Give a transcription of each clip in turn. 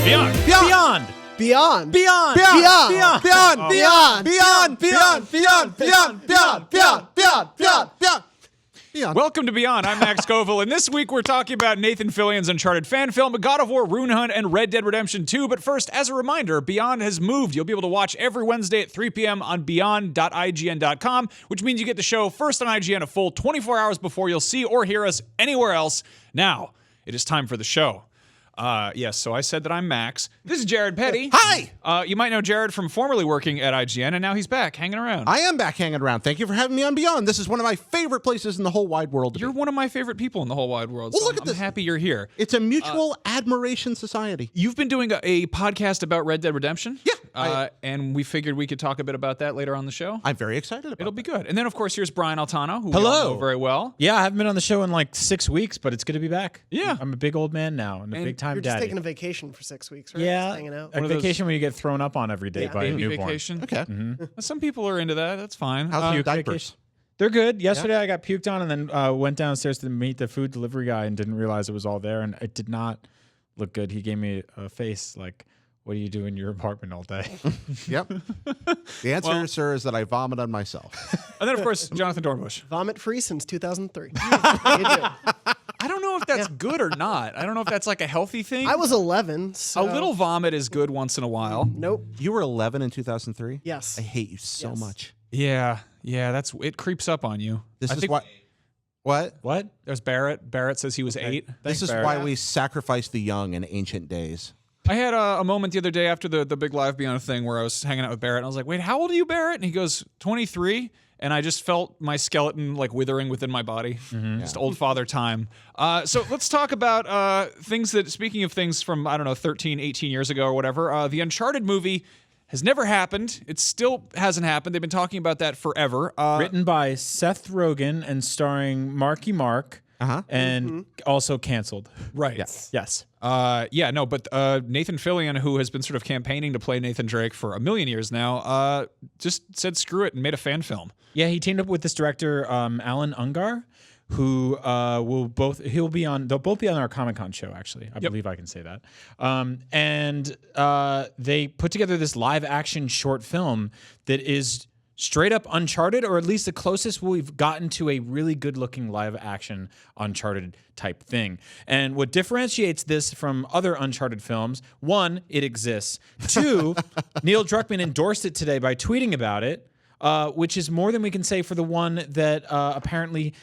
Beyond. Beyond. Beyond. Beyond. Beyond. Beyond. Beyond. Beyond. Beyond. Beyond. Beyond. Beyond. Welcome to Beyond. I'm Max Scoville, and this week we're talking about Nathan Fillion's Uncharted Fan Film, God of War, Rune Hunt, and Red Dead Redemption 2. But first, as a reminder, Beyond has moved. You'll be able to watch every Wednesday at 3 p.m. on beyond.ign.com, which means you get the show first on IGN a full 24 hours before you'll see or hear us anywhere else. Now, it is time for the show. Yes, so I said that I'm Max. This is Jared Petty. Hi. You might know Jared from formerly working at IGN, and now he's back, hanging around. I am back hanging around. Thank you for having me on Beyond. This is one of my favorite places in the whole wide world. You're one of my favorite people in the whole wide world, Well, so look at I'm this. happy you're here. It's a mutual admiration society. You've been doing a podcast about Red Dead Redemption. Yeah. And we figured we could talk a bit about that later on the show. I'm very excited about It'll be good. And then, of course, here's Brian Altano, who we Hello. all know very well. Yeah, I haven't been on the show in like 6 weeks, but it's good to be back. Yeah. I'm a big old man now and a And big time You're just daddy. taking a vacation for 6 weeks, right? yeah, Just hanging out. a One of those- vacation where you get thrown up on every day Yeah. by a Baby newborn. vacation. Okay. Some people are into that. That's fine. How's your Vacation. diapers? They're good. Yesterday I got puked on and then went downstairs to meet the food delivery guy and didn't realize it was all there, and it did not look good. He gave me a face like, "What do you do in your apartment all day?" Yep. The answer, sir, is that I vomit on myself. And then, of course, Jonathan Dornbush. Vomit free since 2003. You do. I don't know if that's good or not. I don't know if that's like a healthy thing. I was 11, so... A little vomit is good once in a while. Nope. You were 11 in 2003? Yes. I hate you so Yes. much. Yeah, it creeps up on you. This I is think why. What? What? There's Barrett. Barrett says he was 8. This Thanks, is Barrett. why we sacrificed the young in ancient days. I had a moment the other day after the big live Beyond thing where I was hanging out with Barrett, and I was like, wait, how old are you, Barrett? And he goes, 23. And I just felt my skeleton like withering within my body. Just old father time. So let's talk about things that, speaking of things from, I don't know, 13, 18 years ago or whatever, the Uncharted movie has never happened. It still hasn't happened. They've been talking about that forever. Written by Seth Rogen and starring Marky Mark, and also canceled. Right. Yes. But Nathan Fillion, who has been sort of campaigning to play Nathan Drake for a million years now, just said screw it and made a fan film. Yeah, he teamed up with this director, Alan Ungar, who they'll both be on our Comic-Con show, actually. I believe I can say that. And they put together this live-action short film that is straight up Uncharted, or at least the closest we've gotten to a really good-looking live-action Uncharted type thing. And what differentiates this from other Uncharted films, one, it exists. Two, Neil Druckmann endorsed it today by tweeting about it, which is more than we can say for the one that apparently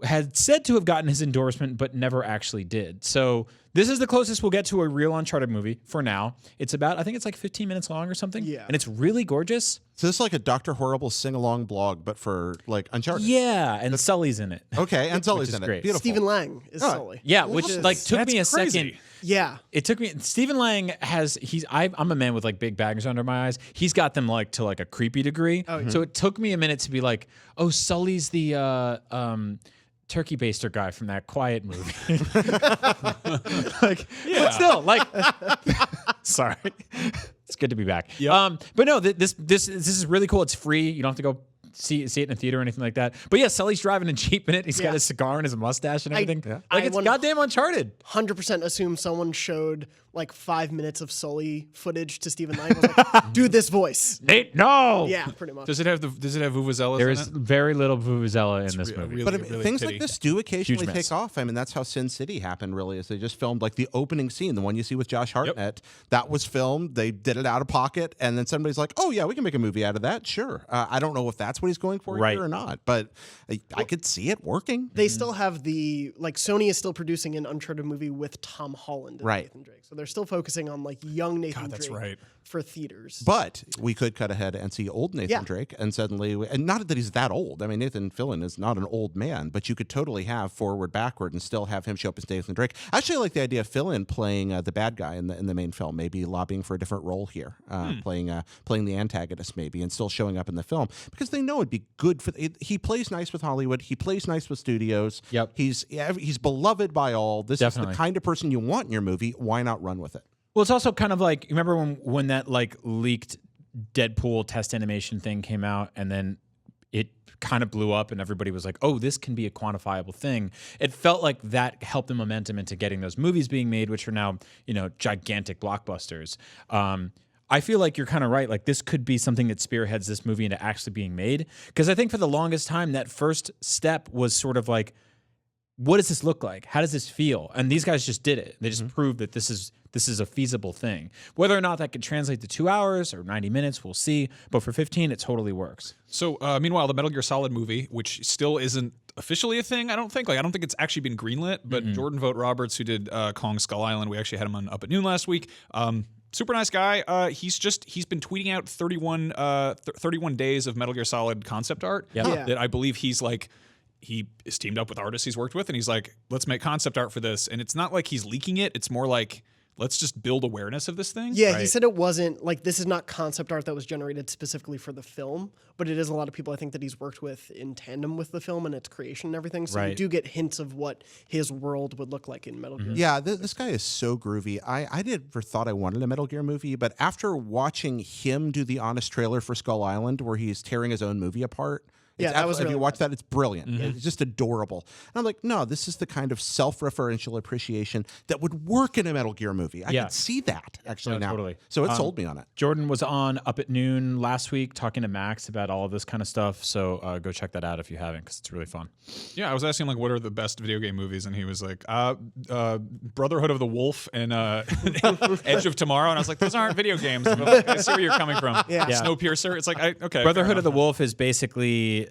had said to have gotten his endorsement but never actually did. So this is the closest we'll get to a real Uncharted movie for now. It's about, I think it's like 15 minutes long or something. Yeah. And it's really gorgeous. So this is like a Dr. Horrible sing-along blog, but for like Uncharted. Yeah, and Sully's in it. Okay, and Sully's is in it. great. Beautiful. Stephen Lang is Sully. Yeah, which like took That's me a crazy. second. Yeah. It took me. Stephen Lang has. I'm a man with like big bags under my eyes. He's got them like to like a creepy degree. So it took me a minute to be like, oh, Sully's the turkey baster guy from that Quiet movie. Like, but still, like, sorry. It's good to be back. But no, this is really cool. It's free. You don't have to go see it in a theater or anything like that. But yeah, Sully's driving a Jeep in it. He's got his cigar and his mustache and everything. I Like, it's goddamn Uncharted. 100% assume someone showed like 5 minutes of Sully footage to Stephen Lang. Was like, do this voice. Nate, no. Yeah, pretty much. Does it have vuvuzelas There in is it? very little vuvuzela in this movie. But I mean, things like this do occasionally Huge mess. take off. I mean, that's how Sin City happened, really, is they just filmed like the opening scene, the one you see with Josh Hartnett. That was filmed. They did it out of pocket, and then somebody's like, oh, yeah, we can make a movie out of that. Sure. I don't know if that's what he's going for here or not, but I could see it working. They still have Sony is still producing an Uncharted movie with Tom Holland and Right. Nathan Drake. So they're still focusing on like young Nathan that's Drake right. for theaters. But we could cut ahead and see old Nathan Drake, and suddenly, and not that he's that old. I mean, Nathan Fillion is not an old man, but you could totally have forward, backward, and still have him show up as Nathan Drake. I actually like the idea of Fillion playing the bad guy in the main film, maybe lobbying for a different role here, playing the antagonist maybe, and still showing up in the film, because they know it'd be good for. He plays nice with Hollywood. He plays nice with studios. Yep. He's beloved by all. This Definitely. is the kind of person you want in your movie. Why not run with it? Well, it's also kind of like, you remember when that like leaked Deadpool test animation thing came out, and then it kind of blew up and everybody was like, oh, this can be a quantifiable thing. It felt like that helped the momentum into getting those movies being made, which are now, gigantic blockbusters. I feel like you're kind of right. Like, this could be something that spearheads this movie into actually being made. Because I think for the longest time, that first step was sort of like, what does this look like? How does this feel? And these guys just did it. They just proved that this is a feasible thing. Whether or not that could translate to 2 hours or 90 minutes, we'll see. But for 15, it totally works. So, meanwhile, the Metal Gear Solid movie, which still isn't officially a thing, I don't think. I don't think it's actually been greenlit. But Jordan Vogt Roberts, who did Kong Skull Island, we actually had him on Up at Noon last week. Super nice guy. He's been tweeting out 31 days of Metal Gear Solid concept art that I believe he is teamed up with artists he's worked with, and he's like, let's make concept art for this. And it's not like he's leaking it. It's more like, let's just build awareness of this thing. Yeah, right? He said it wasn't like, this is not concept art that was generated specifically for the film, but it is a lot of people I think that he's worked with in tandem with the film and its creation and everything. So you do get hints of what his world would look like in Metal Gear. Yeah, this guy is so groovy. I never thought I wanted a Metal Gear movie, but after watching him do the honest trailer for Skull Island, where he's tearing his own movie apart. Yeah, that was if really you watch that, it's brilliant. It's just adorable. And I'm like, no, this is the kind of self-referential appreciation that would work in a Metal Gear movie. I can see that actually now. Totally. So it sold me on it. Jordan was on Up at Noon last week talking to Max about all of this kind of stuff. So go check that out if you haven't, because it's really fun. Yeah, I was asking like, what are the best video game movies, and he was like, Brotherhood of the Wolf and Edge of Tomorrow, and I was like, those aren't video games. But like, I see where you're coming from. Yeah. Snowpiercer. It's like, okay. Brotherhood of the Wolf is basically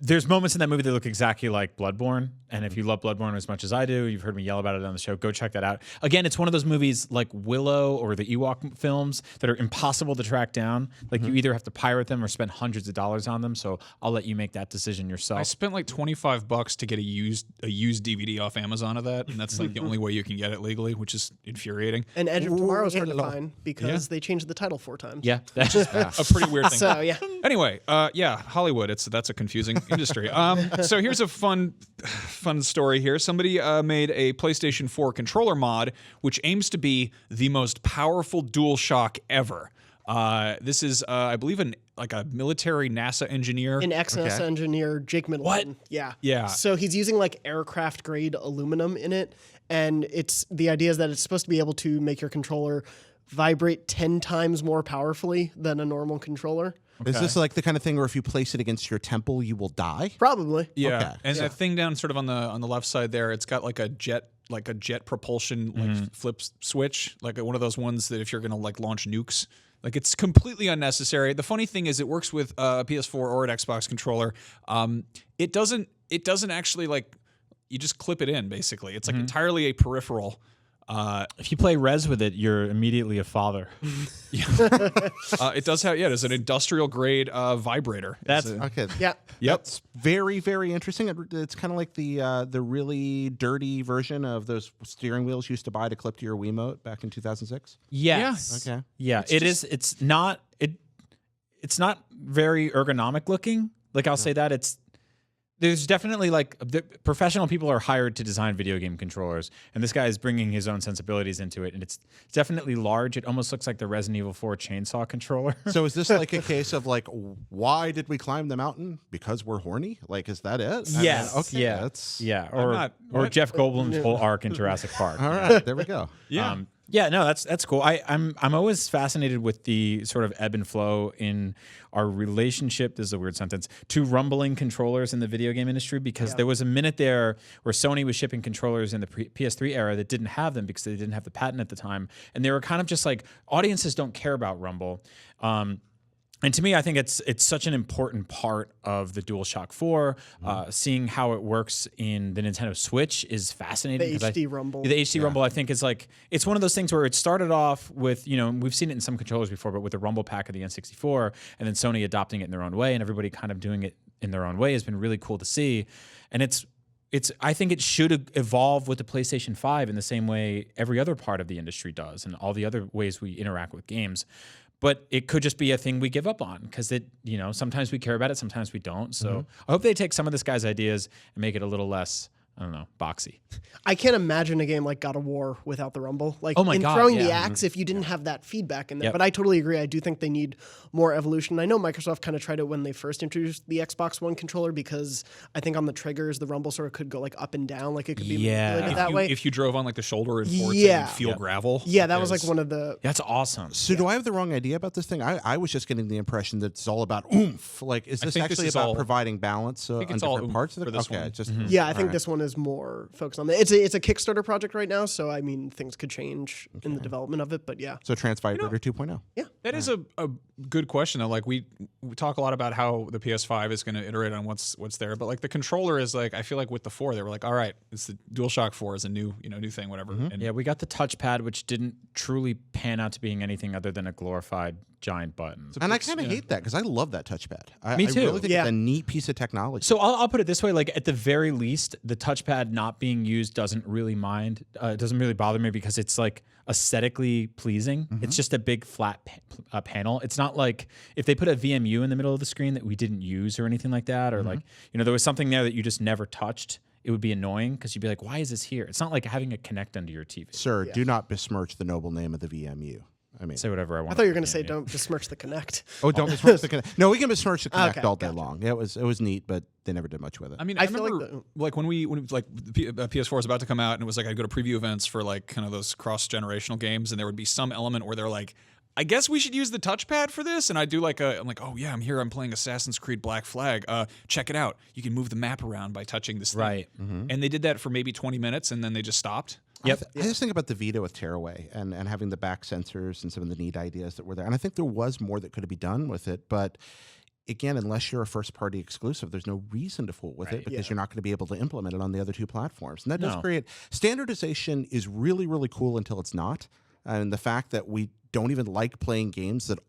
there's moments in that movie that look exactly like Bloodborne, and if you love Bloodborne as much as I do, you've heard me yell about it on the show, go check that out. Again, it's one of those movies like Willow or the Ewok films that are impossible to track down. Like you either have to pirate them or spend hundreds of dollars on them, so I'll let you make that decision yourself. I spent like $25 to get a used DVD off Amazon of that, and that's like the only way you can get it legally, which is infuriating. And Edge of Tomorrow is hard to find because they changed the title 4 times. Yeah, that's just A pretty weird thing. So, yeah. Anyway, Hollywood. That's a confusing industry. So here's a fun story here. Somebody made a PlayStation 4 controller mod, which aims to be the most powerful DualShock ever. This is, I believe, a military NASA engineer. An ex-NASA engineer, Jake Middleton. What? Yeah. Yeah. So he's using like aircraft grade aluminum in it, and the idea is that it's supposed to be able to make your controller vibrate 10 times more powerfully than a normal controller. Okay. Is this like the kind of thing where if you place it against your temple, you will die? Probably. Yeah. Okay. And that thing down sort of on the left side there, it's got like a jet propulsion flip switch, like one of those ones that if you're gonna like launch nukes. Like, it's completely unnecessary. The funny thing is it works with a PS4 or an Xbox controller. It doesn't actually, like, you just clip it in, basically. It's like entirely a peripheral. if you play Res with it, you're immediately a father. It does have, there's an industrial grade vibrator. That's okay. Yeah. Yep. That's very, very interesting. It's kind of like the really dirty version of those steering wheels you used to buy to clip to your Wiimote back in 2006. yes. Okay. Yeah, it's not very ergonomic looking. Like I'll say that there's definitely like professional people are hired to design video game controllers, and this guy is bringing his own sensibilities into it, and it's definitely large. It almost looks like the Resident Evil 4 chainsaw controller. So is this like a case of like, why did we climb the mountain? Because we're horny? Like, is that it? Yes. Okay. Yeah. That's Or Jeff Goldblum's whole arc in Jurassic Park. all right. There we go. Yeah. No, that's cool. I'm always fascinated with the sort of ebb and flow in our relationship. This is a weird sentence, to rumbling controllers in the video game industry, because there was a minute there where Sony was shipping controllers in the PS3 era that didn't have them because they didn't have the patent at the time, and they were kind of just like, audiences don't care about rumble. And to me, I think it's such an important part of the DualShock 4. Seeing how it works in the Nintendo Switch is fascinating. The HD rumble. The HD rumble, I think, is like, it's one of those things where it started off with, we've seen it in some controllers before, but with the rumble pack of the N64, and then Sony adopting it in their own way, and everybody kind of doing it in their own way has been really cool to see. And I think it should evolve with the PlayStation 5 in the same way every other part of the industry does, and all the other ways we interact with games. But it could just be a thing we give up on because sometimes we care about it, sometimes we don't. So I hope they take some of this guy's ideas and make it a little less I don't know, boxy. I can't imagine a game like God of War without the rumble. Like, Oh my in God, throwing yeah. the axe, if you didn't have that feedback in there. Yep. But I totally agree. I do think they need more evolution. I know Microsoft kind of tried it when they first introduced the Xbox One controller, because I think on the triggers, the rumble sort of could go like up and down. Like, it could be manipulated that way. If you drove on like the shoulder and forward, Yeah. you'd feel gravel. Yeah, that was like one of the... That's awesome. So do I have the wrong idea about this thing? I was just getting the impression that it's all about oomph. Like, is this think actually this is about all- providing balance on think it's all different oomph parts of for it? this Okay, one. just Yeah, I think all this one is more focused on that. It's a Kickstarter project right now, so I mean, things could change in the development of it, but yeah. So Transvibrator 2.0. That is a good question though. Like we talk a lot about how the PS5 is going to iterate on what's there, but like the controller is like, I feel like with the 4 they were like, all right, it's the DualShock 4 is a new thing, whatever. And Yeah, we got the touchpad, which didn't truly pan out to being anything other than a glorified giant button. And I kind of hate that because I love that touchpad. Me too. I really think Yeah. it's a neat piece of technology. So I'll put it this way: like at the very least, the touchpad not being used doesn't really doesn't really bother me because it's like aesthetically pleasing. It's just a big flat panel. It's not like if they put a VMU in the middle of the screen that we didn't use or anything like that, or like there was something there that you just never touched. It would be annoying because you'd be like, "Why is this here?" It's not like having a Kinect under your TV. Sir, do not besmirch the noble name of the VMU. I mean, Say whatever I want. I thought you were going to say don't besmirch the Connect. oh, don't besmirch the Kinect. No, we can besmirch the Kinect Okay, all day gotcha. long. Yeah, it was neat, but they never did much with it. I mean, I I feel remember like when the PS4 was about to come out, and it was like I'd go to preview events for like kind of those cross-generational games, and there would be some element where they're like, I guess we should use the touchpad for this, and I do like I'm like, oh yeah, I'm here, I'm playing Assassin's Creed Black Flag. Check it out. You can move the map around by touching this thing. Right. And they did that for maybe 20 minutes, and then they just stopped. Yep. I just think about the Vita with Tearaway and having the back sensors and some of the neat ideas that were there. And I think there was more that could be done with it. But again, unless you're a first-party exclusive, there's no reason to fool with it because you're not going to be able to implement it on the other two platforms. And that does create... Standardization is really, really cool until it's not. And the fact that we don't even like playing games that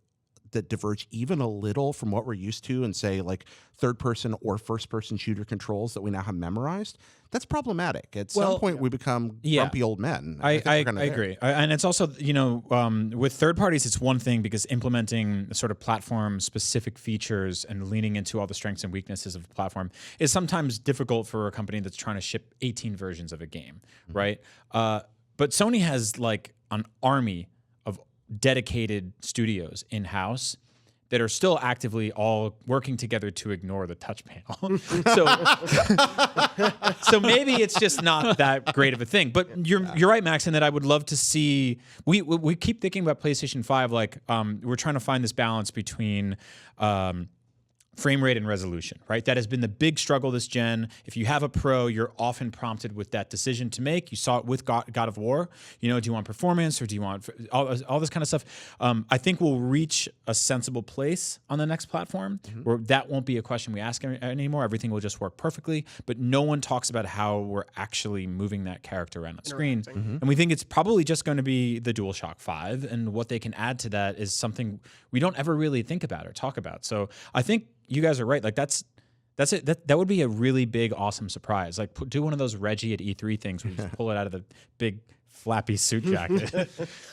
diverge even a little from what we're used to and say like third-person or first-person shooter controls that we now have memorized, that's problematic. At some point, we become grumpy old men. I think we're agree. And it's also, with third parties, it's one thing because implementing sort of platform-specific features and leaning into all the strengths and weaknesses of the platform is sometimes difficult for a company that's trying to ship 18 versions of a game, right? But Sony has like an army of dedicated studios in-house that are still actively all working together to ignore the touch panel. So maybe it's just not that great of a thing. But you're right, Max, in that I would love to see. We keep thinking about PlayStation 5 like we're trying to find this balance between frame rate and resolution, right? That has been the big struggle this gen. If you have a Pro, you're often prompted with that decision to make. You saw it with God of War. Do you want performance or do you want all this kind of stuff? I think we'll reach a sensible place on the next platform where that won't be a question we ask anymore. Everything will just work perfectly, but no one talks about how we're actually moving that character around the screen. And we think it's probably just going to be the DualShock 5, and what they can add to that is something we don't ever really think about or talk about. So I think you guys are right. Like that's it. That would be a really big, awesome surprise. Like do one of those Reggie at E3 things where you just pull it out of the big flappy suit jacket,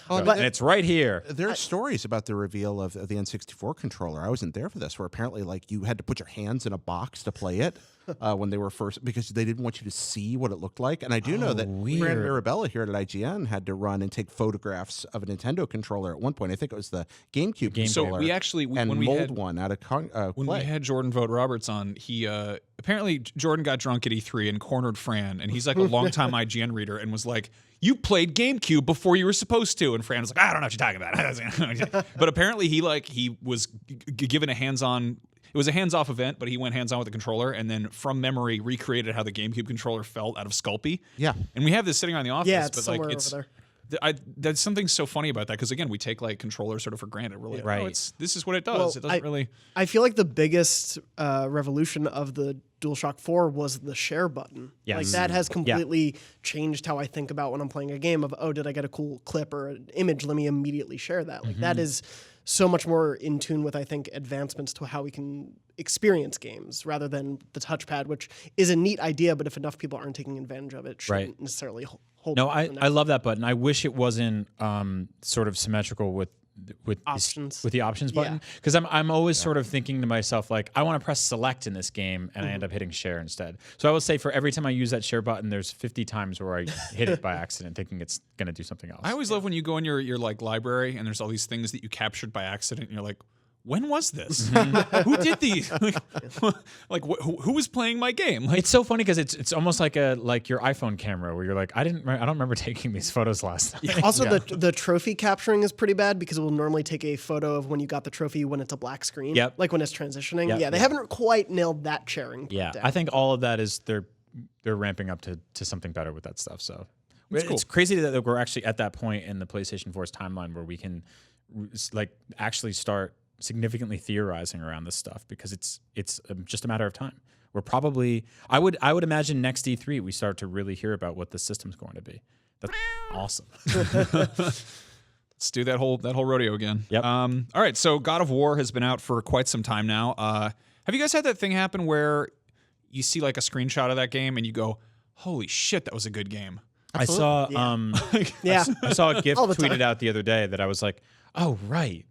and it's right here. There are stories about the reveal of the N64 controller. I wasn't there for this, where apparently like you had to put your hands in a box to play it when they were first, because they didn't want you to see what it looked like. And I do know that Fran Mirabella here at IGN had to run and take photographs of a Nintendo controller at one point. I think it was the GameCube controller. So we actually and when we mold had one out of when clay. we had Jordan Vogt Roberts on, he apparently Jordan got drunk at E3 and cornered Fran, and he's like a longtime IGN reader and was like, "You played GameCube before you were supposed to," and Fran was like, "I don't know what you're talking about." But apparently he was given a hands-on. It was a hands-off event, but he went hands-on with the controller, and then from memory recreated how the GameCube controller felt out of Sculpey. Yeah, and we have this sitting around the office. Yeah, it's but somewhere like it's over there's something so funny about that because again, we take like controllers sort of for granted. We're like, Right. this is what it does. Well, it doesn't really. I feel like the biggest revolution of the DualShock 4 was the share button. Yes. Like that has completely changed how I think about when I'm playing a game of, oh, did I get a cool clip or an image? Let me immediately share that. Like that is so much more in tune with, I think, advancements to how we can experience games rather than the touchpad, which is a neat idea, but if enough people aren't taking advantage of it, shouldn't necessarily hold. No, I love that button. I wish it wasn't sort of symmetrical with Options. with the options button, because I'm always sort of thinking to myself like, I want to press select in this game, and I end up hitting share instead. So I will say for every time I use that share button, there's 50 times where I hit it by accident, thinking it's gonna do something else. I always love when you go in your like library and there's all these things that you captured by accident, and you're like, when was this? Who did these? Like who was playing my game? Like, It's so funny because it's almost like your iPhone camera where you're like, I don't remember taking these photos last time. Also, the trophy capturing is pretty bad because it will normally take a photo of when you got the trophy when it's a black screen. Yep. Like when it's transitioning. Yep. Yeah, they haven't quite nailed that sharing. Yeah, down. I think all of that is they're ramping up to something better with that stuff. So it's crazy that we're actually at that point in the PlayStation 4's timeline where we can like actually start significantly theorizing around this stuff, because it's just a matter of time. We're probably I would imagine next E3 we start to really hear about what the system's going to be. That's awesome. let's do that whole rodeo again. Yep. All right, so God of War has been out for quite some time now. Have you guys had that thing happen where you see like a screenshot of that game and you go, "Holy shit, that was a good game"? I saw Yeah. I saw a GIF All the tweeted time. out the other day that I was like, oh right,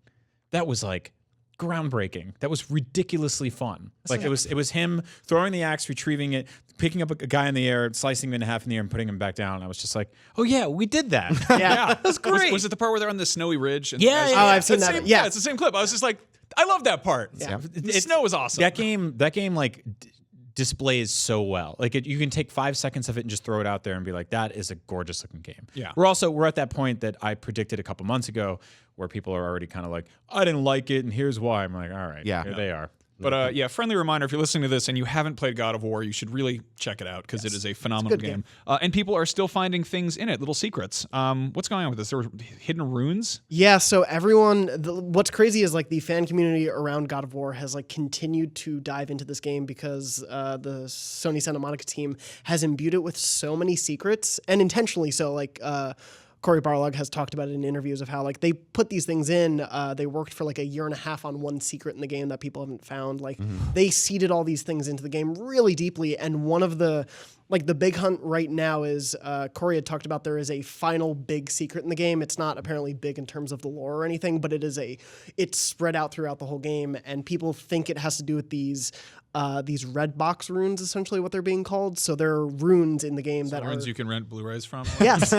that was like groundbreaking. That was ridiculously fun. Like it was him throwing the axe, retrieving it, picking up a guy in the air, slicing him in half in the air, and putting him back down. I was just like, oh yeah, we did that. Yeah. That's great. Was it the part where they're on the snowy ridge? And Yeah, the guys- yeah, I've seen It's the that. same- Yeah. it's the same clip. I was just like, I love that part. Yeah. The snow was awesome. That game like displays so well. Like you can take 5 seconds of it and just throw it out there and be like, that is a gorgeous looking game. Yeah. We're at that point that I predicted a couple months ago where people are already kind of like, I didn't like it and here's why. I'm like, all right, Yeah. here they are. But yeah, friendly reminder, if you're listening to this and you haven't played God of War, you should really check it out because it is a phenomenal good game. And people are still finding things in it, little secrets. What's going on with this? There were hidden runes? Yeah, so everyone, what's crazy is like the fan community around God of War has like continued to dive into this game because the Sony Santa Monica team has imbued it with so many secrets, and intentionally so. Like Cory Barlog has talked about it in interviews of how like they put these things in. They worked for like a year and a half on one secret in the game that people haven't found. Like they seeded all these things into the game really deeply, and one of the like the big hunt right now is Cory had talked about there is a final big secret in the game. It's not apparently big in terms of the lore or anything, but it's spread out throughout the whole game, and people think it has to do with these red box runes, essentially what they're being called. So there are runes in the game that Runes are you can rent Blu-rays from? yes,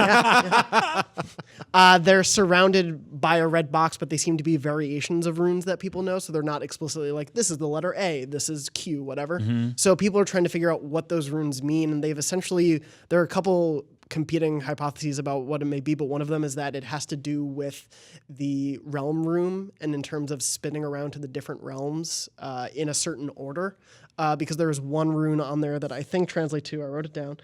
they're surrounded by a red box, but they seem to be variations of runes that people know. So they're not explicitly like this is the letter A, this is Q, whatever. So people are trying to figure out what those runes mean, and there are a couple competing hypotheses about what it may be, but one of them is that it has to do with the realm room and in terms of spinning around to the different realms in a certain order. Because there is one rune on there that I think translates to, I wrote it down.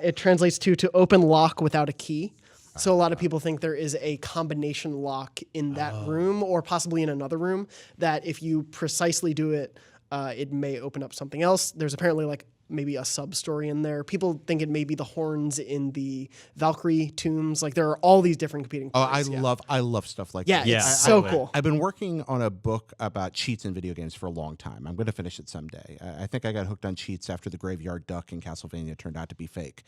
It translates to open lock without a key. So a lot of people think there is a combination lock in that room or possibly in another room that if you precisely do it, it may open up something else. There's apparently like maybe a sub-story in there. People think it may be the horns in the Valkyrie tombs. Like there are all these different competing theories. I love stuff like Yeah, that. it's so cool. I've been working on a book about cheats in video games for a long time. I'm going to finish it someday. I think I got hooked on cheats after the Graveyard Duck in Castlevania turned out to be fake.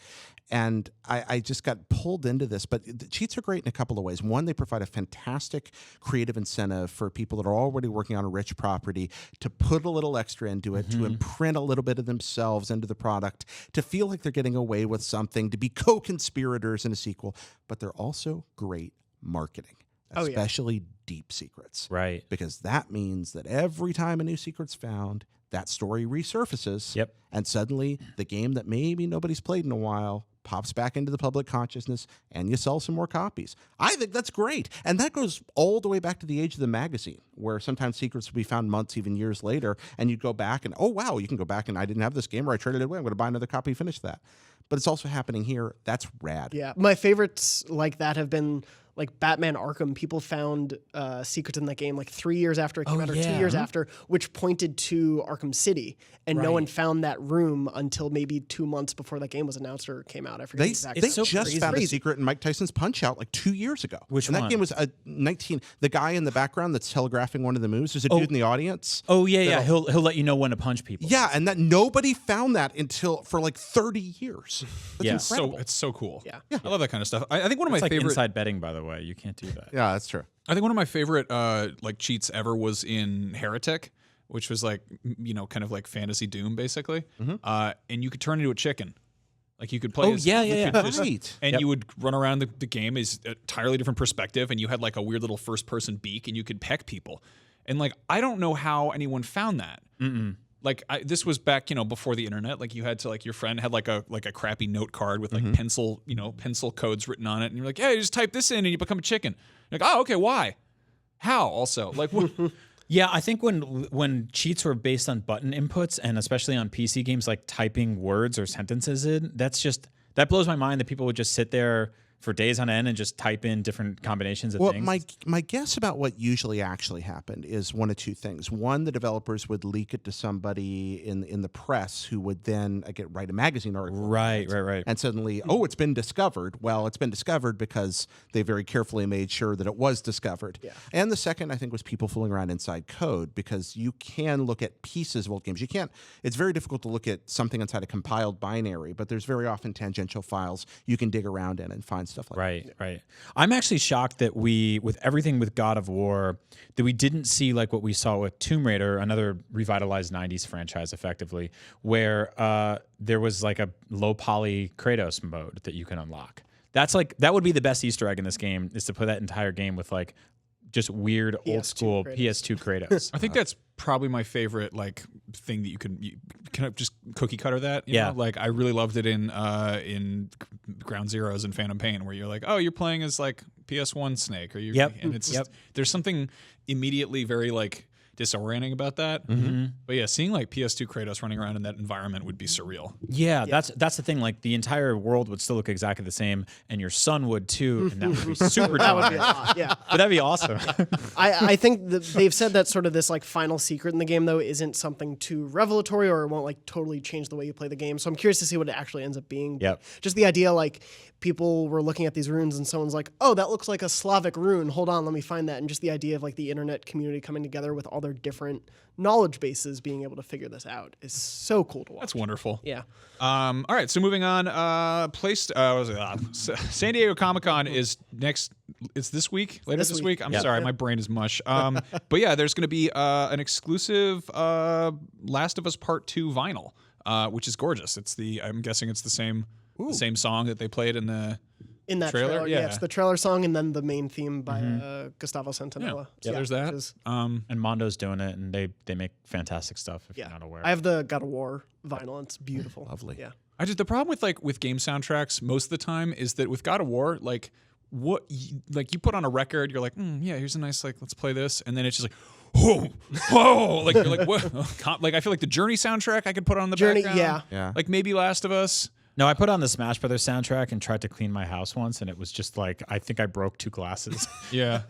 And I just got pulled into this. But the cheats are great in a couple of ways. One, they provide a fantastic creative incentive for people that are already working on a rich property to put a little extra into it, to imprint a little bit of themselves into the product, to feel like they're getting away with something, to be co-conspirators in a sequel. But they're also great marketing, especially deep secrets. Right. Because that means that every time a new secret's found, that story resurfaces. Yep. And suddenly the game that maybe nobody's played in a while pops back into the public consciousness, and you sell some more copies. I think that's great. And that goes all the way back to the age of the magazine, where sometimes secrets would be found months, even years later, and you'd go back and, oh, wow, you can go back and I didn't have this game, or I traded it away. I'm going to buy another copy, finish that. But it's also happening here. That's rad. Yeah, my favorites like that have been like Batman Arkham. People found secrets in that game like 3 years after it came out or 2 years after, which pointed to Arkham City. And no one found that room until maybe 2 months before that game was announced or came out. I forget exactly. They just found a secret in Mike Tyson's Punch-Out like 2 years ago. Which and one? that game was a 19. The guy in the background that's telegraphing one of the moves. There's a dude in the audience. Oh yeah. He'll let you know when to punch people. Yeah, and that nobody found that until for like 30 years. That's incredible. It's so cool. Yeah. I love that kind of stuff. I think one of my It's like favorite inside betting, by the way. You can't do that. Yeah, that's true. I think one of my favorite like cheats ever was in Heretic, which was like kind of like fantasy Doom basically, and you could turn into a chicken. Like you could play. And you would run around the game as an entirely different perspective, and you had like a weird little first-person beak, and you could peck people. And like I don't know how anyone found that. Like this was back, before the internet. Like you had to your friend had like a crappy note card with like pencil codes written on it, and you're like, hey, just type this in, and you become a chicken. You're like, oh, okay, why? How? Also, like what? Yeah, I think when cheats were based on button inputs, and especially on PC games, like typing words or sentences in, that blows my mind that people would just sit there for days on end and just type in different combinations of things. Well, my guess about what usually actually happened is one of two things. One, the developers would leak it to somebody in the press who would then write a magazine article. Right. And suddenly, it's been discovered. Well, it's been discovered because they very carefully made sure that it was discovered. Yeah. And the second, I think, was people fooling around inside code, because you can look at pieces of old games. It's very difficult to look at something inside a compiled binary, but there's very often tangential files you can dig around in and find stuff like that. Right. I'm actually shocked that with everything with God of War, that we didn't see like what we saw with Tomb Raider, another revitalized 90s franchise effectively, where there was like a low poly Kratos mode that you can unlock. That would be the best Easter egg in this game, is to put that entire game with like just weird old school PS2 Kratos. I think that's probably my favorite thing that you can just cookie cutter that. You know? Like I really loved it in Ground Zeroes and Phantom Pain, where you're like, oh, you're playing as like PS1 Snake, or and it's just, there's something immediately very like disorienting about that. But yeah, seeing like PS2 Kratos running around in that environment would be surreal. Yeah, that's the thing. Like the entire world would still look exactly the same, and your son would too, and that would be super. That would be a lot, yeah. But that'd be awesome. I think that they've said that sort of this like final secret in the game though isn't something too revelatory, or it won't like totally change the way you play the game. So I'm curious to see what it actually ends up being. Yep. Just the idea like people were looking at these runes and someone's like, oh, that looks like a Slavic rune. Hold on, let me find that. And just the idea of like the internet community coming together with all their different knowledge bases being able to figure this out is so cool to watch. That's wonderful. Yeah. All right, so moving on, San Diego Comic-Con is next. It's this week, later this week. I'm sorry, my brain is mush. But yeah, there's going to be an exclusive Last of Us Part 2 vinyl, which is gorgeous. I'm guessing it's the same song that they played in that trailer. Yeah, it's the trailer song and then the main theme by Gustavo Santaella. Yeah, there's that. And Mondo's doing it, and they make fantastic stuff. If you're not aware, I have the God of War vinyl. It's beautiful. Lovely. Yeah. The problem with game soundtracks most of the time is that with God of War, like you put on a record, you're like, here's a nice let's play this, and then it's just like, whoa, like you're like, what? Like I feel like the Journey soundtrack I could put on the background. Yeah. Like maybe Last of Us. No, I put on the Smash Brothers soundtrack and tried to clean my house once, and it was just like, I think I broke 2 glasses. Yeah.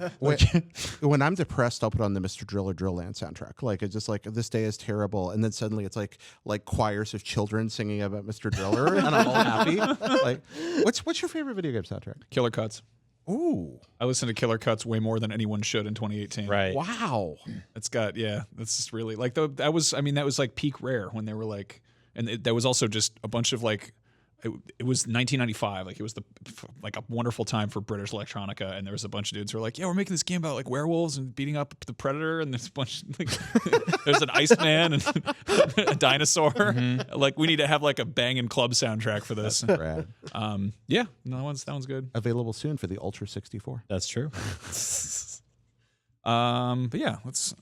When I'm depressed, I'll put on the Mr. Drill or Drill Land soundtrack. Like it's just like, this day is terrible, and then suddenly it's like choirs of children singing about Mr. Driller, and I'm all happy. Like, what's your favorite video game soundtrack? Killer Cuts. Ooh, I listen to Killer Cuts way more than anyone should in 2018. Right. Wow. It's got that's just really like that was like peak Rare when they were like, and that was also just a bunch of like. It was 1995. Like it was a wonderful time for British electronica, and there was a bunch of dudes who were like, "Yeah, we're making this game about like werewolves and beating up the predator." And there's a bunch there's an Iceman and a dinosaur. Like we need to have like a banging club soundtrack for this. Rad. Yeah, no, that one's good. Available soon for the Ultra 64. That's true. But yeah, let's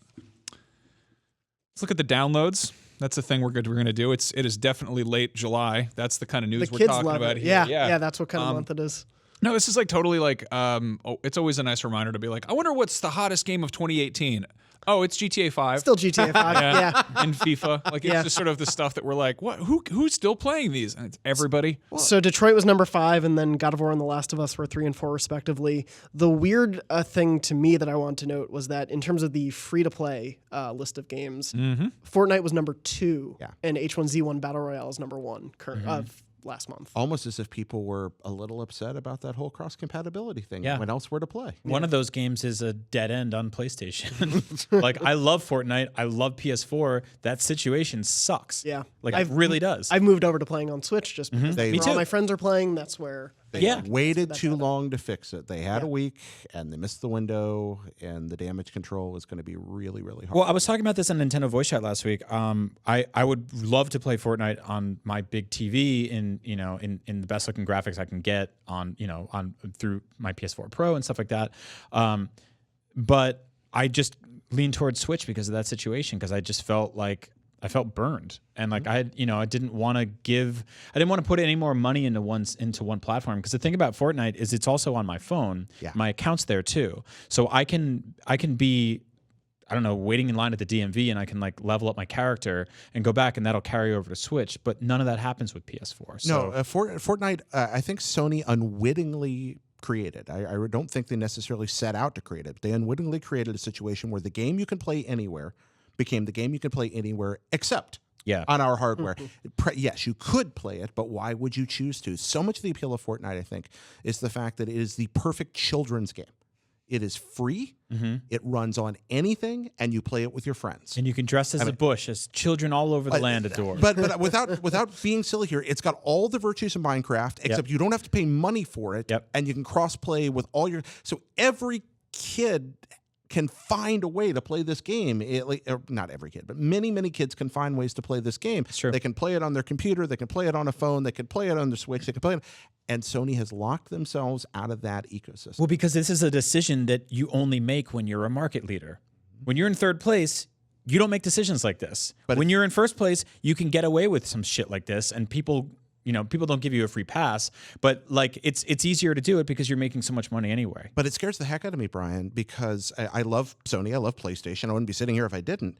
look at the downloads. That's the thing we're going to do. It is definitely late July. That's the kind of news we're talking about here. Yeah, that's what kind of month it is. No, this is like totally like it's always a nice reminder to be like, I wonder what's the hottest game of 2018. Oh, it's GTA 5. Still GTA 5. yeah. And FIFA. Like it's just sort of the stuff that we're like, what? Who's still playing these? And it's everybody. So Detroit was number 5, and then God of War and The Last of Us were 3 and 4 respectively. The weird thing to me that I want to note was that in terms of the free-to-play list of games, Fortnite was number 2, and H1Z1 Battle Royale is number 1 of last month. Almost as if people were a little upset about that whole cross-compatibility thing. Yeah. When else were to play? One of those games is a dead end on PlayStation. Like, I love Fortnite. I love PS4. That situation sucks. Yeah. Like, it really does. I've moved over to playing on Switch just because Me all too. my friends are playing. That's where... They waited too long to fix it. They had a week, and they missed the window, and the damage control is going to be really, really hard. Well, I was talking about this on Nintendo Voice Chat last week. I would love to play Fortnite on my big TV in the best looking graphics I can get on through my PS4 Pro and stuff like that. But I just leaned towards Switch because of that situation, because I just felt like I felt burned, and like I didn't want to put any more money into one platform, because the thing about Fortnite is it's also on my phone. Yeah. My account's there too, so I can be, I don't know, waiting in line at the DMV, and I can like level up my character and go back, and that'll carry over to Switch. But none of that happens with PS4. So. No, Fortnite, I think Sony unwittingly created. I don't think they necessarily set out to create it. They unwittingly created a situation where the game you can play anywhere became the game you can play anywhere except on our hardware. Yes, you could play it, but why would you choose to? So much of the appeal of Fortnite, I think, is the fact that it is the perfect children's game. It is free, it runs on anything, and you play it with your friends. And you can dress as a bush, as children all over the land adore. But without being silly here, it's got all the virtues of Minecraft, except you don't have to pay money for it, and you can cross-play with all your... So every kid can find a way to play this game. Not every kid, but many, many kids can find ways to play this game. It's true. They can play it on their computer, they can play it on a phone, they can play it on their Switch, they can play it... And Sony has locked themselves out of that ecosystem. Well, because this is a decision that you only make when you're a market leader. When you're in third place, you don't make decisions like this. But when you're in first place, you can get away with some shit like this, and people don't give you a free pass. But like, it's easier to do it because you're making so much money anyway. But it scares the heck out of me, Brian, because I love Sony, I love PlayStation. I wouldn't be sitting here if I didn't.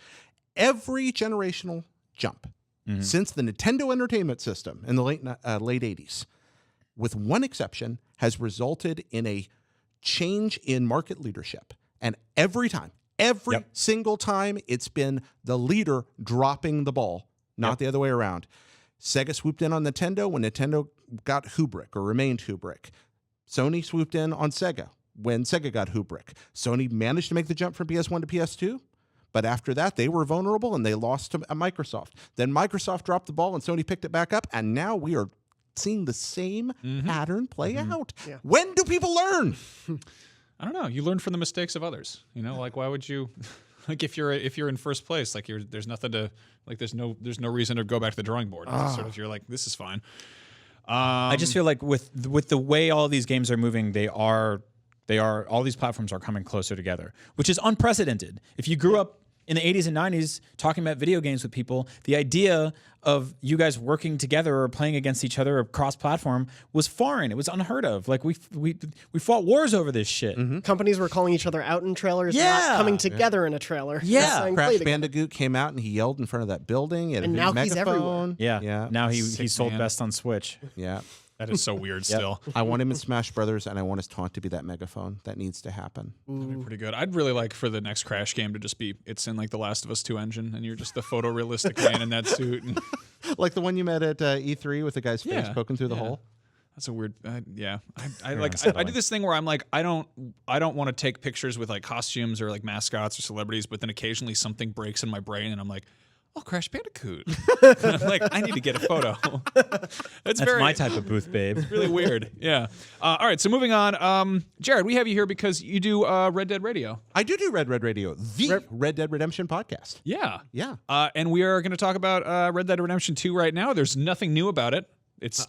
Every generational jump since the Nintendo Entertainment System in the late 80s, with one exception, has resulted in a change in market leadership. And every time, single time, it's been the leader dropping the ball, not the other way around. Sega swooped in on Nintendo when Nintendo got Hubrick or remained Hubrick. Sony swooped in on Sega when Sega got Hubrick. Sony managed to make the jump from PS1 to PS2. But after that, they were vulnerable and they lost to Microsoft. Then Microsoft dropped the ball and Sony picked it back up. And now we are seeing the same pattern play out. Yeah. When do people learn? I don't know. You learn from the mistakes of others. Like why would you, like if you're in first place, like there's nothing to, like there's no reason to go back to the drawing board. It's sort of, you're like, this is fine. I just feel like with the way all these games are moving, all these platforms are coming closer together, which is unprecedented. If you grew up in the 80s and 90s talking about video games with people, the idea of you guys working together or playing against each other or cross-platform was foreign. It was unheard of. Like we fought wars over this shit. Companies were calling each other out in trailers, not coming together in a trailer. Yeah. Crash Bandicoot came out and he yelled in front of that building. And now he's everywhere. Yeah. Now he sold best on Switch. Yeah. That is so weird still. I want him in Smash Brothers, and I want his taunt to be that megaphone. That needs to happen. That'd be pretty good. I'd really like for the next Crash game to just be, it's in like the Last of Us 2 engine, and you're just the photorealistic man in that suit. And like the one you met at E3 with the guy's face poking through the hole. That's a weird, I do this thing where I'm like, I don't want to take pictures with like costumes or like mascots or celebrities, but then occasionally something breaks in my brain, and I'm like, oh, Crash Bandicoot. I'm like, I need to get a photo. That's my type of booth, babe. It's really weird. Yeah. All right, so moving on. Jared, we have you here because you do Red Dead Radio. I do Red Dead Radio, the Red Dead Redemption podcast. Yeah. Yeah. And we are going to talk about Red Dead Redemption 2 right now. There's nothing new about it. It's...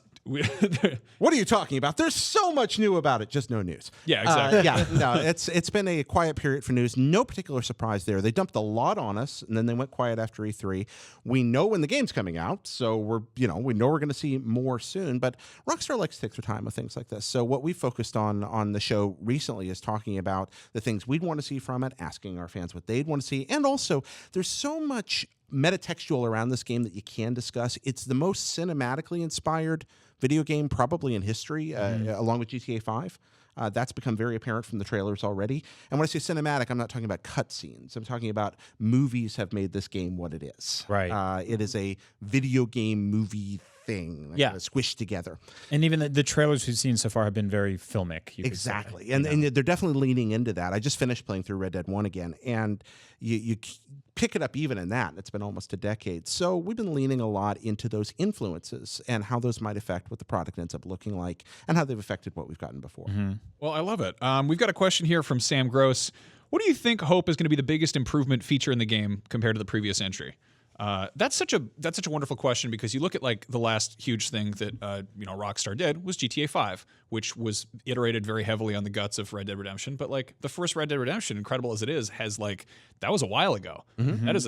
What are you talking about? There's so much new about it, just no news. Yeah, exactly. No, it's been a quiet period for news. No particular surprise there. They dumped a lot on us, and then they went quiet after E3. We know when the game's coming out, so we know we're going to see more soon. But Rockstar likes to take their time with things like this. So what we focused on the show recently is talking about the things we'd want to see from it, asking our fans what they'd want to see, and also there's so much metatextual around this game that you can discuss. It's the most cinematically inspired video game probably in history, along with GTA 5. That's become very apparent from the trailers already. And when I say cinematic, I'm not talking about cutscenes. I'm talking about movies have made this game what it is. Right. It is a video game movie thing, kind of squished together. And even the trailers we've seen so far have been very filmic. Exactly. And they're definitely leaning into that. I just finished playing through Red Dead 1 again, and you pick it up even in that. It's been almost a decade. So we've been leaning a lot into those influences and how those might affect what the product ends up looking like and how they've affected what we've gotten before. Well, I love it. We've got a question here from Sam Gross. What do you think, Hope, is going to be the biggest improvement feature in the game compared to the previous entry? That's such a wonderful question, because you look at like the last huge thing that Rockstar did was GTA 5, which was iterated very heavily on the guts of Red Dead Redemption. But like the first Red Dead Redemption, incredible as it is, has like that was a while ago. This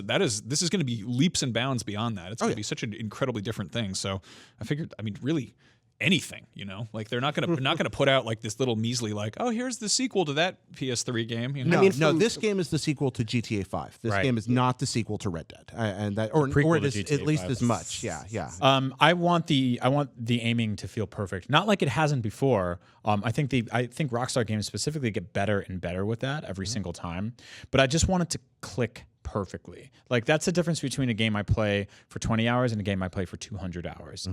is going to be leaps and bounds beyond that. It's going to be such an incredibly different thing. So I figured, really, anything, like they're not gonna put out like this little measly like, oh, here's the sequel to that PS3 game. No, this game is the sequel to GTA 5. This game is not the sequel to Red Dead, or it is at least as much. Yeah. I want the aiming to feel perfect, not like it hasn't before. I think Rockstar games specifically get better and better with that every single time. But I just want it to click perfectly. Like that's the difference between a game I play for 20 hours and a game I play for 200 hours.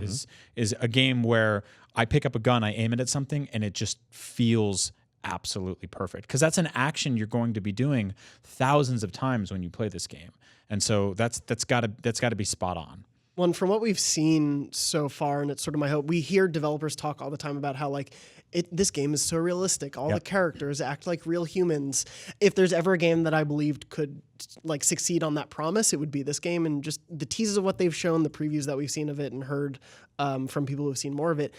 Is a game where I pick up a gun, I aim it at something, and it just feels absolutely perfect. Because that's an action you're going to be doing thousands of times when you play this game, and so that's got to be spot on. Well, and from what we've seen so far, and it's sort of my hope, we hear developers talk all the time about how like this game is so realistic. All the characters act like real humans. If there's ever a game that I believed could like succeed on that promise, it would be this game. And just the teases of what they've shown, the previews that we've seen of it and heard from people who've seen more of it,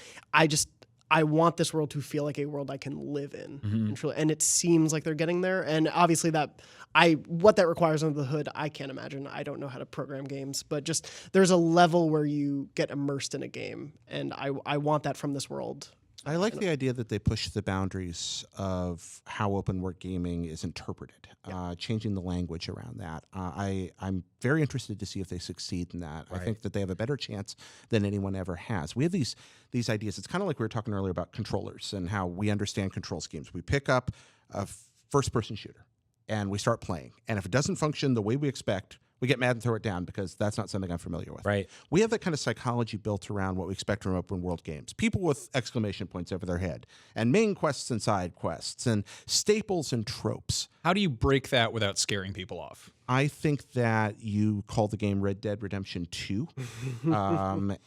I want this world to feel like a world I can live in. And it seems like they're getting there. And obviously what that requires under the hood, I can't imagine. I don't know how to program games, but just there's a level where you get immersed in a game. And I want that from this world. I like the idea that they push the boundaries of how open world gaming is interpreted, changing the language around that. I'm very interested to see if they succeed in that. I think that they have a better chance than anyone ever has. We have these ideas. It's kind of like we were talking earlier about controllers and how we understand control schemes. We pick up a first-person shooter and we start playing. And if it doesn't function the way we expect, we get mad and throw it down because that's not something I'm familiar with. Right. We have that kind of psychology built around what we expect from open world games. People with exclamation points over their head, and main quests and side quests, and staples and tropes. How do you break that without scaring people off? I think that you call the game Red Dead Redemption 2,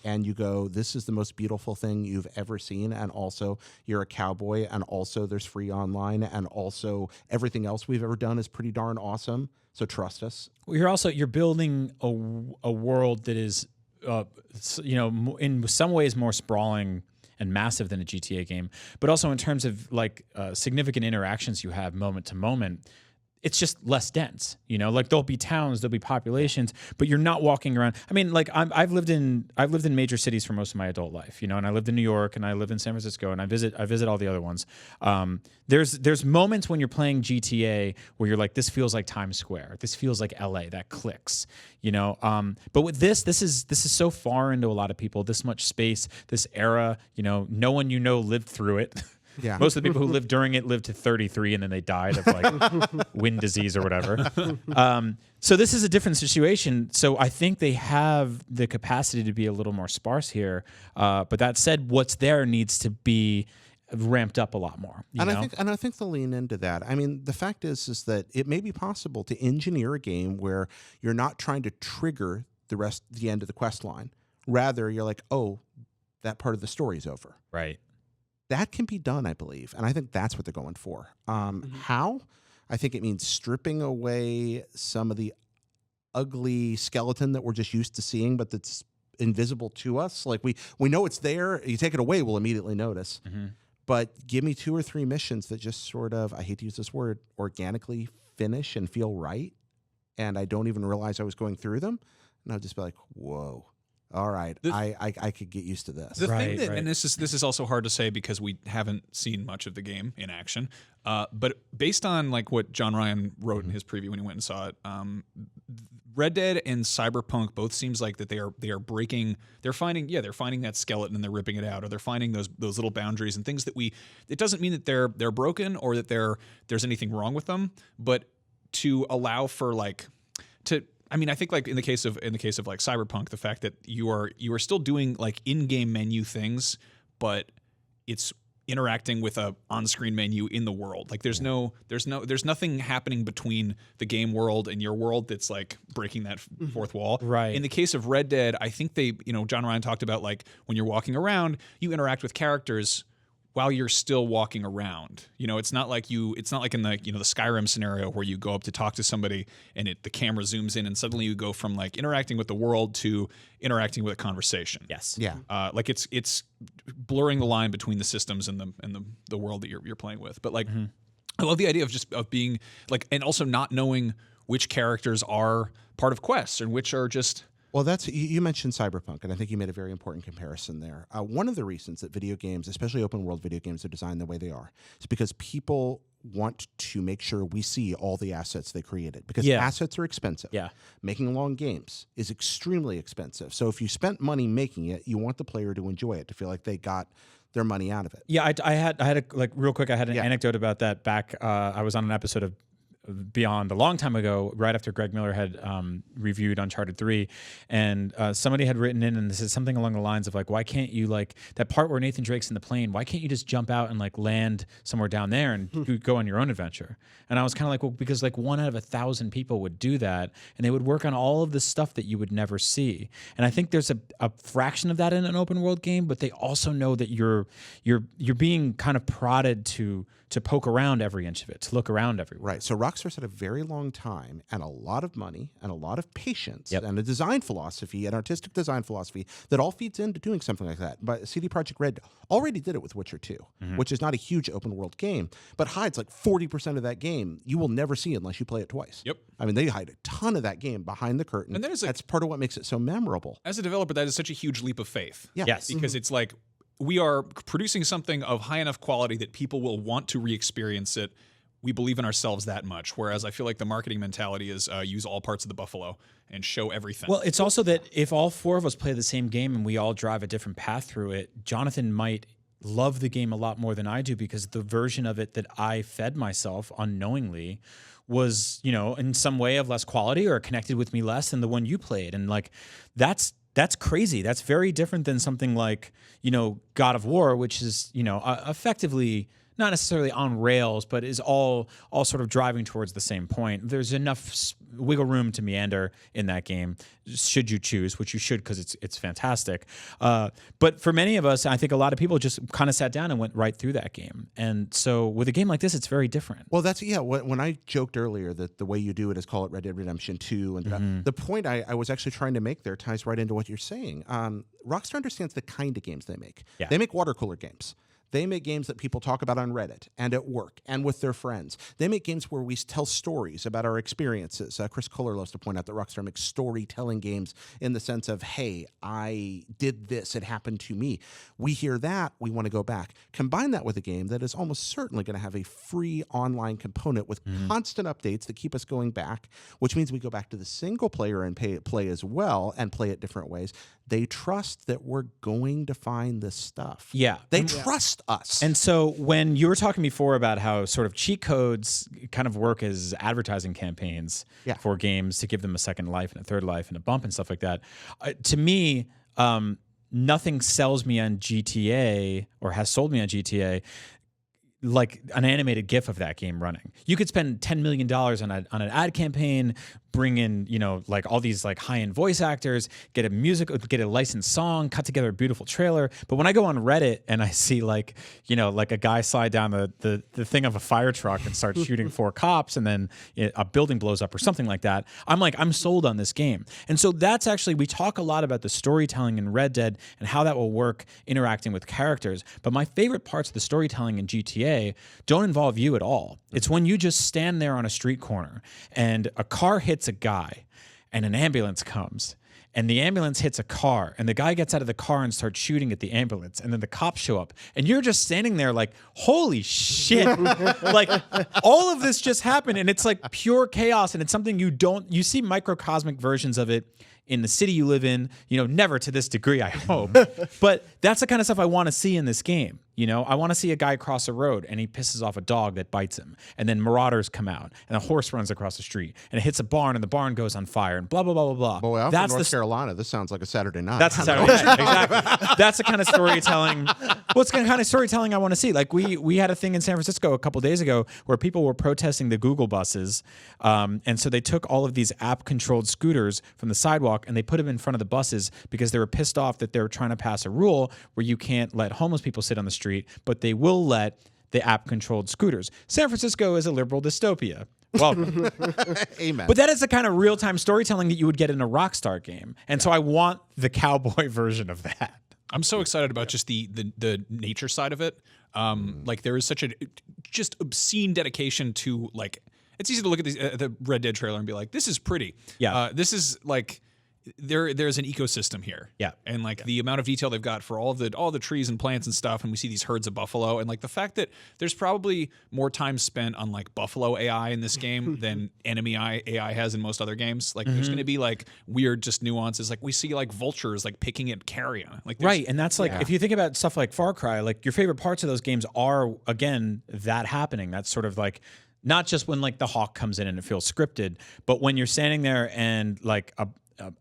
and you go, this is the most beautiful thing you've ever seen, and also you're a cowboy, and also there's free online, and also everything else we've ever done is pretty darn awesome. So trust us. You're building a world that is, in some ways more sprawling and massive than a GTA game, but also in terms of like significant interactions you have moment to moment. It's just less dense, like there'll be towns, there'll be populations, but you're not walking around. I mean, like I've lived in major cities for most of my adult life, and I lived in New York and I lived in San Francisco and I visit all the other ones. There's moments when you're playing GTA where you're like, this feels like Times Square. This feels like LA, that clicks, but with this is so far into a lot of people, this much space, this era, no one lived through it. Yeah. Most of the people who lived during it lived to 33 and then they died of like wind disease or whatever. So this is a different situation. So I think they have the capacity to be a little more sparse here. But that said, what's there needs to be ramped up a lot more. I think they'll lean into that. I mean, the fact is that it may be possible to engineer a game where you're not trying to trigger the end of the quest line. Rather, you're like, oh, that part of the story is over. Right. That can be done, I believe, and I think that's what they're going for. How? I think it means stripping away some of the ugly skeleton that we're just used to seeing, but that's invisible to us. Like we know it's there. You take it away, we'll immediately notice. But give me 2 or 3 missions that just sort of, I hate to use this word, organically finish and feel right, and I don't even realize I was going through them, and I'll just be like, whoa. All right, I could get used to this. The thing that, and this is also hard to say because we haven't seen much of the game in action, but based on like what John Ryan wrote in his preview when he went and saw it, Red Dead and Cyberpunk both seems like that they are breaking. They're finding that skeleton and they're ripping it out, or they're finding those little boundaries and things that It doesn't mean that they're broken or that there's anything wrong with them, but to allow for I think like in the case of like Cyberpunk, the fact that you are still doing like in-game menu things, but it's interacting with a on-screen menu in the world. Like there's nothing happening between the game world and your world that's like breaking that fourth wall. Right. In the case of Red Dead, I think John Ryan talked about like when you're walking around, you interact with characters while you're still walking around. It's not like in the the Skyrim scenario where you go up to talk to somebody and the camera zooms in and suddenly you go from like interacting with the world to interacting with a conversation. Yes. Yeah. Like it's blurring the line between the systems and the world that you're playing with. But like I love the idea of being like, and also not knowing which characters are part of quests and which are just. Well, you mentioned Cyberpunk, and I think you made a very important comparison there. One of the reasons that video games, especially open world video games, are designed the way they are is because people want to make sure we see all the assets they created, because assets are expensive. Yeah. Making long games is extremely expensive. So if you spent money making it, you want the player to enjoy it, to feel like they got their money out of it. Yeah, I had real quick, I had an anecdote about that back. I was on an episode of Beyond a long time ago, right after Greg Miller had reviewed Uncharted 3, and somebody had written in and said something along the lines of like, why can't you, like that part where Nathan Drake's in the plane, why can't you just jump out and like land somewhere down there and go on your own adventure? And I was kind of like, well, because like 1 out of 1,000 people would do that, and they would work on all of the stuff that you would never see. And I think there's a fraction of that in an open world game, but they also know that you're being kind of prodded to poke around every inch of it, to look around everywhere. Right. So Rockstars had a very long time and a lot of money and a lot of patience and a design philosophy, an artistic design philosophy that all feeds into doing something like that. But CD Projekt Red already did it with Witcher 2, which is not a huge open world game, but hides like 40% of that game you will never see unless you play it twice. Yep. I mean, they hide a ton of that game behind the curtain. And that's part of what makes it so memorable. As a developer, that is such a huge leap of faith. Yeah. Yes. Because it's like, we are producing something of high enough quality that people will want to re-experience it. We believe in ourselves that much. Whereas I feel like the marketing mentality is use all parts of the buffalo and show everything. Well, it's also that if all 4 of us play the same game and we all drive a different path through it, Jonathan might love the game a lot more than I do, because the version of it that I fed myself unknowingly was, in some way of less quality or connected with me less than the one you played. And like, that's crazy. That's very different than something like, God of War, which is, effectively not necessarily on rails, but is all sort of driving towards the same point. There's enough wiggle room to meander in that game, should you choose, which you should, because it's fantastic. But for many of us, I think a lot of people just kind of sat down and went right through that game. And so with a game like this, it's very different. Well, when I joked earlier that the way you do it is call it Red Dead Redemption 2, and the point I was actually trying to make there ties right into what you're saying. Rockstar understands the kind of games they make. Yeah. They make water cooler games. They make games that people talk about on Reddit and at work and with their friends. They make games where we tell stories about our experiences. Chris Kohler loves to point out that Rockstar makes storytelling games in the sense of, hey, I did this, it happened to me. We hear that, we want to go back. Combine that with a game that is almost certainly going to have a free online component with constant updates that keep us going back, which means we go back to the single player and play as well and play it different ways. They trust that we're going to find this stuff. Yeah. They trust us. And so when you were talking before about how sort of cheat codes kind of work as advertising campaigns for games to give them a second life and a third life and a bump and stuff like that, to me, nothing sells me on GTA or has sold me on GTA like an animated GIF of that game running. You could spend $10 million on an ad campaign, bring in, like all these like high-end voice actors, get a licensed song, cut together a beautiful trailer. But when I go on Reddit and I see like a guy slide down the thing of a fire truck and start shooting 4 cops, and then a building blows up or something like that, I'm sold on this game. And so that's actually, we talk a lot about the storytelling in Red Dead and how that will work interacting with characters. But my favorite parts of the storytelling in GTA don't involve you at all. It's when you just stand there on a street corner and a car hits a guy and an ambulance comes, and the ambulance hits a car, and the guy gets out of the car and starts shooting at the ambulance, and then the cops show up, and you're just standing there like, holy shit. Like, all of this just happened, and it's like pure chaos, and it's something you see microcosmic versions of it in the city you live in, never to this degree, I hope. But that's the kind of stuff I want to see in this game. I want to see a guy cross a road and he pisses off a dog that bites him, and then marauders come out and a horse runs across the street and it hits a barn and the barn goes on fire and blah, blah, blah, blah, blah. Boy, I'm from North Carolina. This sounds like a Saturday night. That's a Saturday night, exactly. That's the kind of storytelling Well, it's the kind of storytelling I want to see. Like we had a thing in San Francisco a couple days ago where people were protesting the Google buses, and so they took all of these app-controlled scooters from the sidewalk and they put them in front of the buses because they were pissed off that they were trying to pass a rule where you can't let homeless people sit on the street, but they will let the app-controlled scooters. San Francisco is a liberal dystopia. Welcome. Amen. But that is the kind of real-time storytelling that you would get in a Rockstar game, and so I want the cowboy version of that. I'm so excited about just the nature side of it. Like there is such a just obscene dedication to like. It's easy to look at the Red Dead trailer and be like, "This is pretty." Yeah. This is like there's an ecosystem here. Yeah. And like the amount of detail they've got for all the trees and plants and stuff, and we see these herds of buffalo, and like the fact that there's probably more time spent on like buffalo AI in this game than enemy AI has in most other games. Like there's going to be like weird just nuances. Like we see like vultures like picking at carrion. Like Right, and that's like if you think about stuff like Far Cry, like your favorite parts of those games are again that happening. That's sort of like not just when like the hawk comes in and it feels scripted, but when you're standing there and like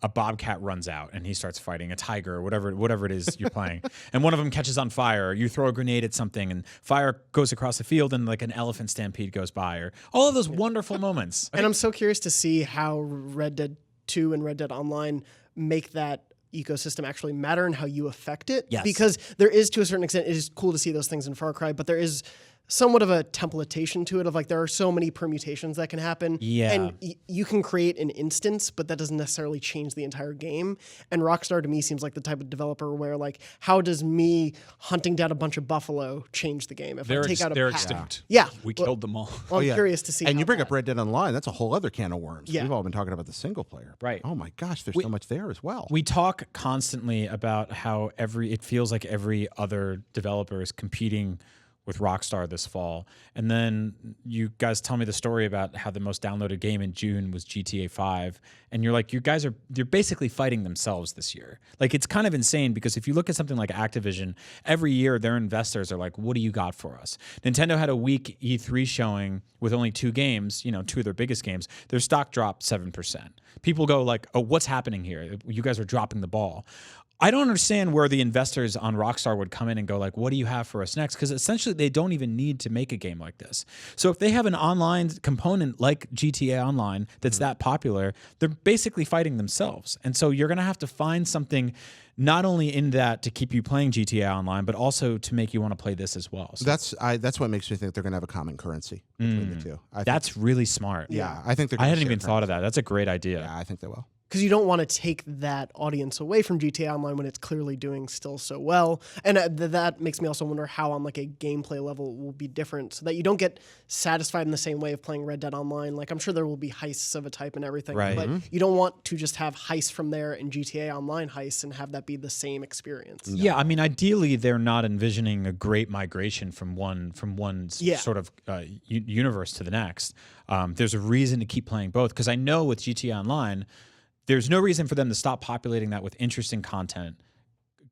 a bobcat runs out and he starts fighting a tiger or whatever it is you're playing, and one of them catches on fire, or you throw a grenade at something and fire goes across the field and like an elephant stampede goes by, or all of those wonderful moments. And I'm so curious to see how Red Dead 2 and Red Dead Online make that ecosystem actually matter and how you affect it. Yes. Because there is, to a certain extent, it is cool to see those things in Far Cry, but there is somewhat of a templatation to it of like there are so many permutations that can happen. Yeah. And you can create an instance, but that doesn't necessarily change the entire game. And Rockstar to me seems like the type of developer where like, how does me hunting down a bunch of buffalo change the game? If they're I take out a they're pack? extinct. Yeah. We killed them all. Well, I'm yeah. curious to see. And how you bring that- up Red Dead Online, that's a whole other can of worms. Yeah. We've all been talking about the single player. Right. Oh my gosh, there's so much there as well. We talk constantly about how it feels like every other developer is competing with Rockstar this fall. And then you guys tell me the story about how the most downloaded game in June was GTA 5. And you're like, you're basically fighting themselves this year. Like, it's kind of insane because if you look at something like Activision, every year their investors are like, what do you got for us? Nintendo had a weak E3 showing with only 2 games, two of their biggest games. Their stock dropped 7%. People go like, oh, what's happening here? You guys are dropping the ball. I don't understand where the investors on Rockstar would come in and go like, what do you have for us next? Because essentially they don't even need to make a game like this. So if they have an online component like GTA Online that's that popular, they're basically fighting themselves. And so you're going to have to find something not only in that to keep you playing GTA Online, but also to make you want to play this as well. So That's what makes me think they're going to have a common currency between the two. that's really smart. Yeah, I think they're. I gonna hadn't share even thought of that. That's a great idea. Yeah, I think they will. because you don't want to take that audience away from GTA Online when it's clearly doing still so well. And that makes me also wonder how on like a gameplay level it will be different so that you don't get satisfied in the same way of playing Red Dead Online. Like I'm sure there will be heists of a type and everything, Right. but you don't want to just have heists from there and GTA Online heists and have that be the same experience. Yeah, I mean, ideally, they're not envisioning a great migration from one sort of universe to the next. There's a reason to keep playing both because I know with GTA Online, there's no reason for them to stop populating that with interesting content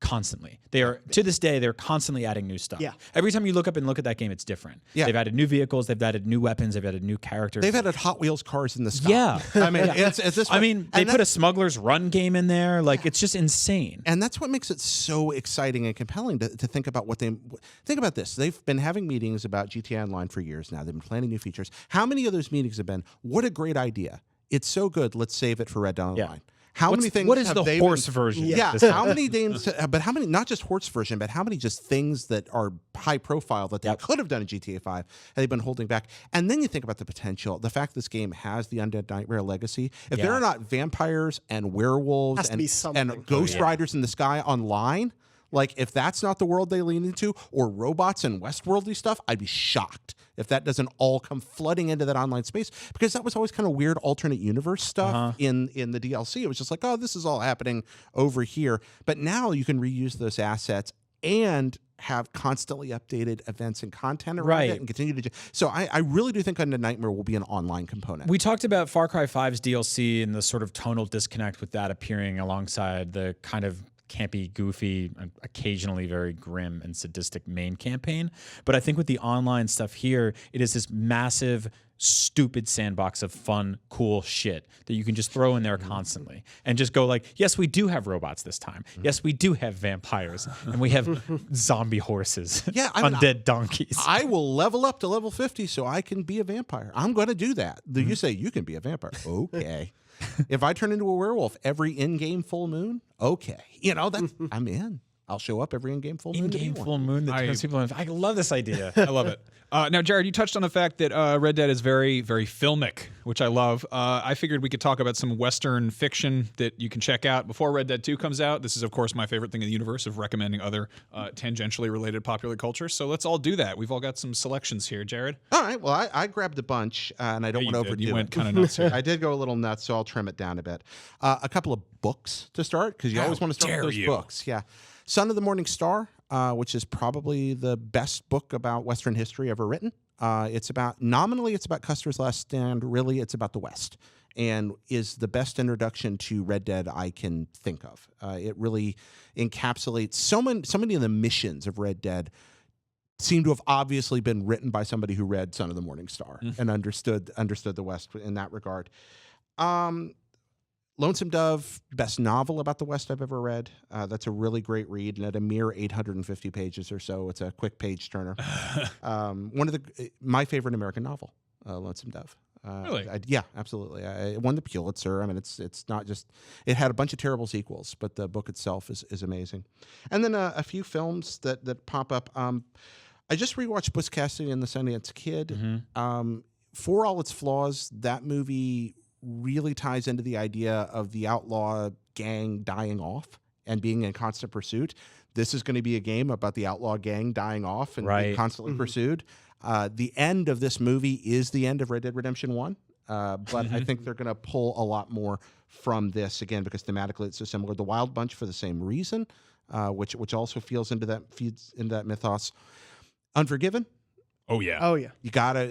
constantly. They are to this day they're constantly adding new stuff. Yeah. Every time you look up and look at that game, it's different. Yeah. They've added new vehicles, they've added new weapons, they've added new characters. They've added Hot Wheels cars in the sky. Yeah. I mean, it's this. I mean, they put a Smuggler's Run game in there. Like it's just insane. And that's what makes it so exciting and compelling to think about what they think about this. They've been having meetings about GTA Online for years now. They've been planning new features. How many of those meetings have been, what a great idea. It's so good. Let's save it for Red Dead Online. How many things? What is have the they horse been, version? Yeah. This How many games? But how many? Not just horse version, but how many just things that are high profile that they could have done in GTA 5 have they been holding back? And then you think about the potential, the fact this game has the Undead Nightmare legacy. If there are not vampires and werewolves and ghost riders in the sky online. Like, if that's not the world they lean into, or robots and Westworldly stuff, I'd be shocked if that doesn't all come flooding into that online space, because that was always kind of weird alternate universe stuff in the DLC. It was just like, oh, this is all happening over here. But now you can reuse those assets and have constantly updated events and content around it and continue to. So I really do think Undead Nightmare will be an online component. We talked about Far Cry 5's DLC and the sort of tonal disconnect with that appearing alongside the kind of campy, goofy, occasionally very grim and sadistic main campaign. But I think with the online stuff here, it is this massive stupid sandbox of fun, cool shit that you can just throw in there constantly and just go like, yes, we do have robots this time. Yes, we do have vampires and we have zombie horses, undead donkeys. I will level up to level 50 so I can be a vampire. I'm going to do that. You say you can be a vampire. Okay. If I turn into a werewolf every in-game full moon, okay. I'm in. I'll show up every in-game full moon. In-game full moon that turns people in. I love this idea. I love it. Now, Jared, you touched on the fact that Red Dead is very, very filmic, which I love. I figured we could talk about some Western fiction that you can check out before Red Dead 2 comes out. This is, of course, my favorite thing in the universe of recommending other tangentially related popular culture. So let's all do that. We've all got some selections here, Jared. All right. Well, I grabbed a bunch, and I don't want to overdo it. You went kind of nuts here. I did go a little nuts, so I'll trim it down a bit. A couple of books to start, because you always want to start with those books. Yeah. Son of the Morning Star, which is probably the best book about Western history ever written. Nominally it's about Custer's Last Stand. Really, it's about the West, and is the best introduction to Red Dead I can think of. It really encapsulates so many of the missions of Red Dead seem to have obviously been written by somebody who read Son of the Morning Star and understood the West in that regard. Lonesome Dove, best novel about the West I've ever read. That's a really great read, and at a mere 850 pages or so, it's a quick page turner. My favorite American novel, Lonesome Dove. Really? Yeah, absolutely. It won the Pulitzer. I mean, it's not just. It had a bunch of terrible sequels, but the book itself is amazing. And then a few films that pop up. I just rewatched Butch Cassidy and the Sundance Kid. For all its flaws, that movie really ties into the idea of the outlaw gang dying off and being in constant pursuit. This is going to be a game about the outlaw gang dying off and being constantly pursued. The end of this movie is the end of Red Dead Redemption 1, but I think they're going to pull a lot more from this, again, because thematically it's so similar. The Wild Bunch for the same reason, which also feeds into that mythos. Unforgiven. Oh yeah. Oh yeah.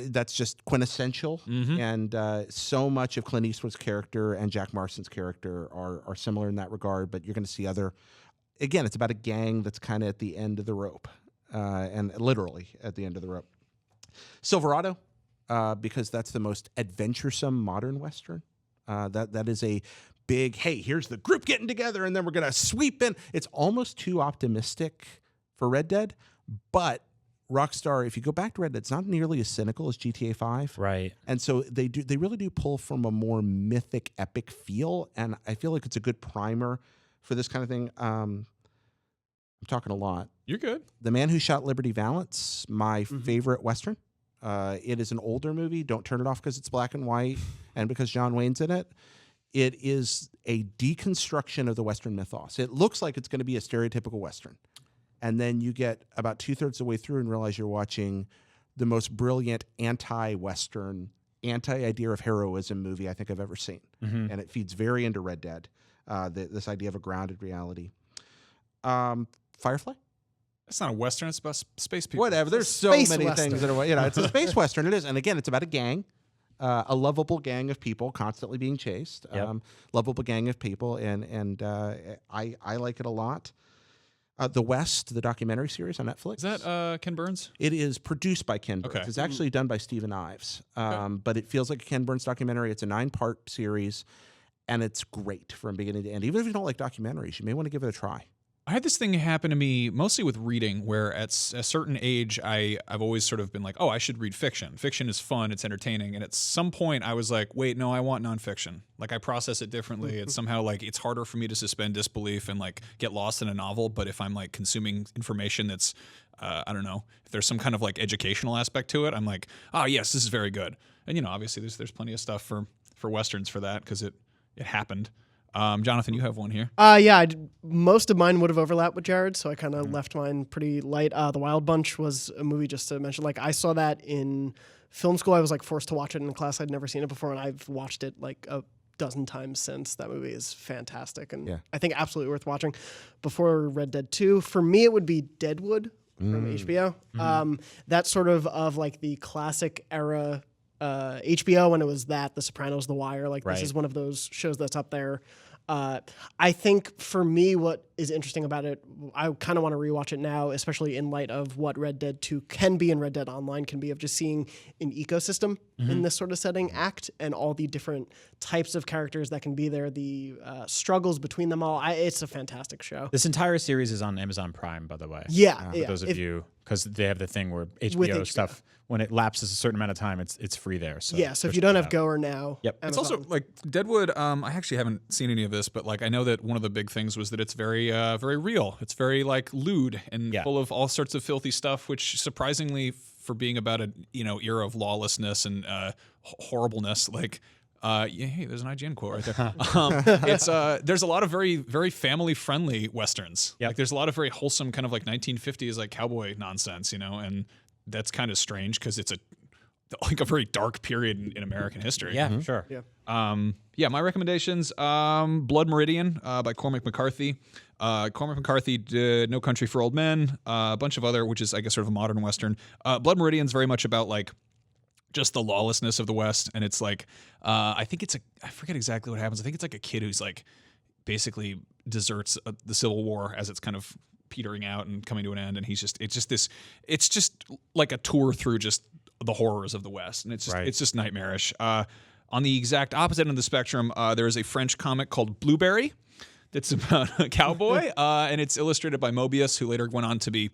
That's just quintessential. And so much of Clint Eastwood's character and Jack Marston's character are similar in that regard, but you're going to see again, it's about a gang that's kind of at the end of the rope, and literally at the end of the rope. Silverado, because that's the most adventuresome modern Western. That is a big, hey, here's the group getting together and then we're going to sweep in. It's almost too optimistic for Red Dead, but Rockstar, if you go back to Red Dead, it's not nearly as cynical as GTA 5. Right. And so they really do pull from a more mythic, epic feel, and I feel like it's a good primer for this kind of thing. I'm talking a lot. You're good. The Man Who Shot Liberty Valance, my favorite Western. It is an older movie. Don't turn it off because it's black and white and because John Wayne's in it. It is a deconstruction of the Western mythos. It looks like it's going to be a stereotypical Western. And then you get about 2/3 of the way through and realize you're watching the most brilliant anti-Western, anti-idea of heroism movie I think I've ever seen. And it feeds very into Red Dead, this idea of a grounded reality. Firefly? That's not a Western. It's about space people. Whatever. There's so many Western. things that are, it's a space Western. It is. And again, it's about a gang, a lovable gang of people constantly being chased. Lovable gang of people. And I like it a lot. The West, the documentary series on Netflix. Is that Ken Burns? It is produced by Ken Burns. Okay. It's actually done by Stephen Ives. But it feels like a Ken Burns documentary. It's a 9-part series, and it's great from beginning to end. Even if you don't like documentaries, you may want to give it a try. I had this thing happen to me mostly with reading, where at a certain age, I've always sort of been like, oh, I should read fiction. Fiction is fun. It's entertaining. And at some point, I was like, wait, no, I want nonfiction. Like, I process it differently. It's somehow like it's harder for me to suspend disbelief and like get lost in a novel. But if I'm like consuming information that's, I don't know, if there's some kind of like educational aspect to it, I'm like, oh, yes, this is very good. And, obviously there's plenty of stuff for Westerns for that because it happened. Jonathan, you have one here. Most of mine would have overlapped with Jared, so I kind of left mine pretty light. The Wild Bunch was a movie, just to mention. Like, I saw that in film school. I was like forced to watch it in class. I'd never seen it before, and I've watched it like a dozen times since. That movie is fantastic, and I think absolutely worth watching. Before Red Dead 2, for me, it would be Deadwood from HBO. That sort of like the classic era HBO when it was The Sopranos, The Wire. Like, this is one of those shows that's up there. I think for me, what is interesting about it, I kind of want to rewatch it now, especially in light of what Red Dead 2 can be and Red Dead Online can be, of just seeing an ecosystem in this sort of setting act and all the different types of characters that can be there, the struggles between them all. It's a fantastic show. This entire series is on Amazon Prime, by the way. Yeah. For those of you, because they have the thing where HBO stuff, when it lapses a certain amount of time, it's free there. So so if you don't have Goer now, Yep. It's also like Deadwood. I actually haven't seen any of this, but like I know that one of the big things was that it's very, very real. It's very like lewd and full of all sorts of filthy stuff, which surprisingly, for being about a era of lawlessness and horribleness, like. Hey, there's an IGN quote right there. There's a lot of very, very family-friendly westerns. Yep. Like there's a lot of very wholesome kind of like 1950s like cowboy nonsense, and that's kind of strange because it's a very dark period in American history. Yeah, sure. Yeah. My recommendations: Blood Meridian by Cormac McCarthy. Cormac McCarthy did No Country for Old Men, a bunch of other, which is I guess sort of a modern western. Blood Meridian's very much about like just the lawlessness of the West, and it's like I forget exactly what happens. I think it's like a kid who's like basically deserts the Civil War as it's kind of petering out and coming to an end, and it's just like a tour through just the horrors of the West, and it's just nightmarish. On the exact opposite end of the spectrum, there is a French comic called Blueberry that's about a cowboy, and it's illustrated by Mobius, who later went on to be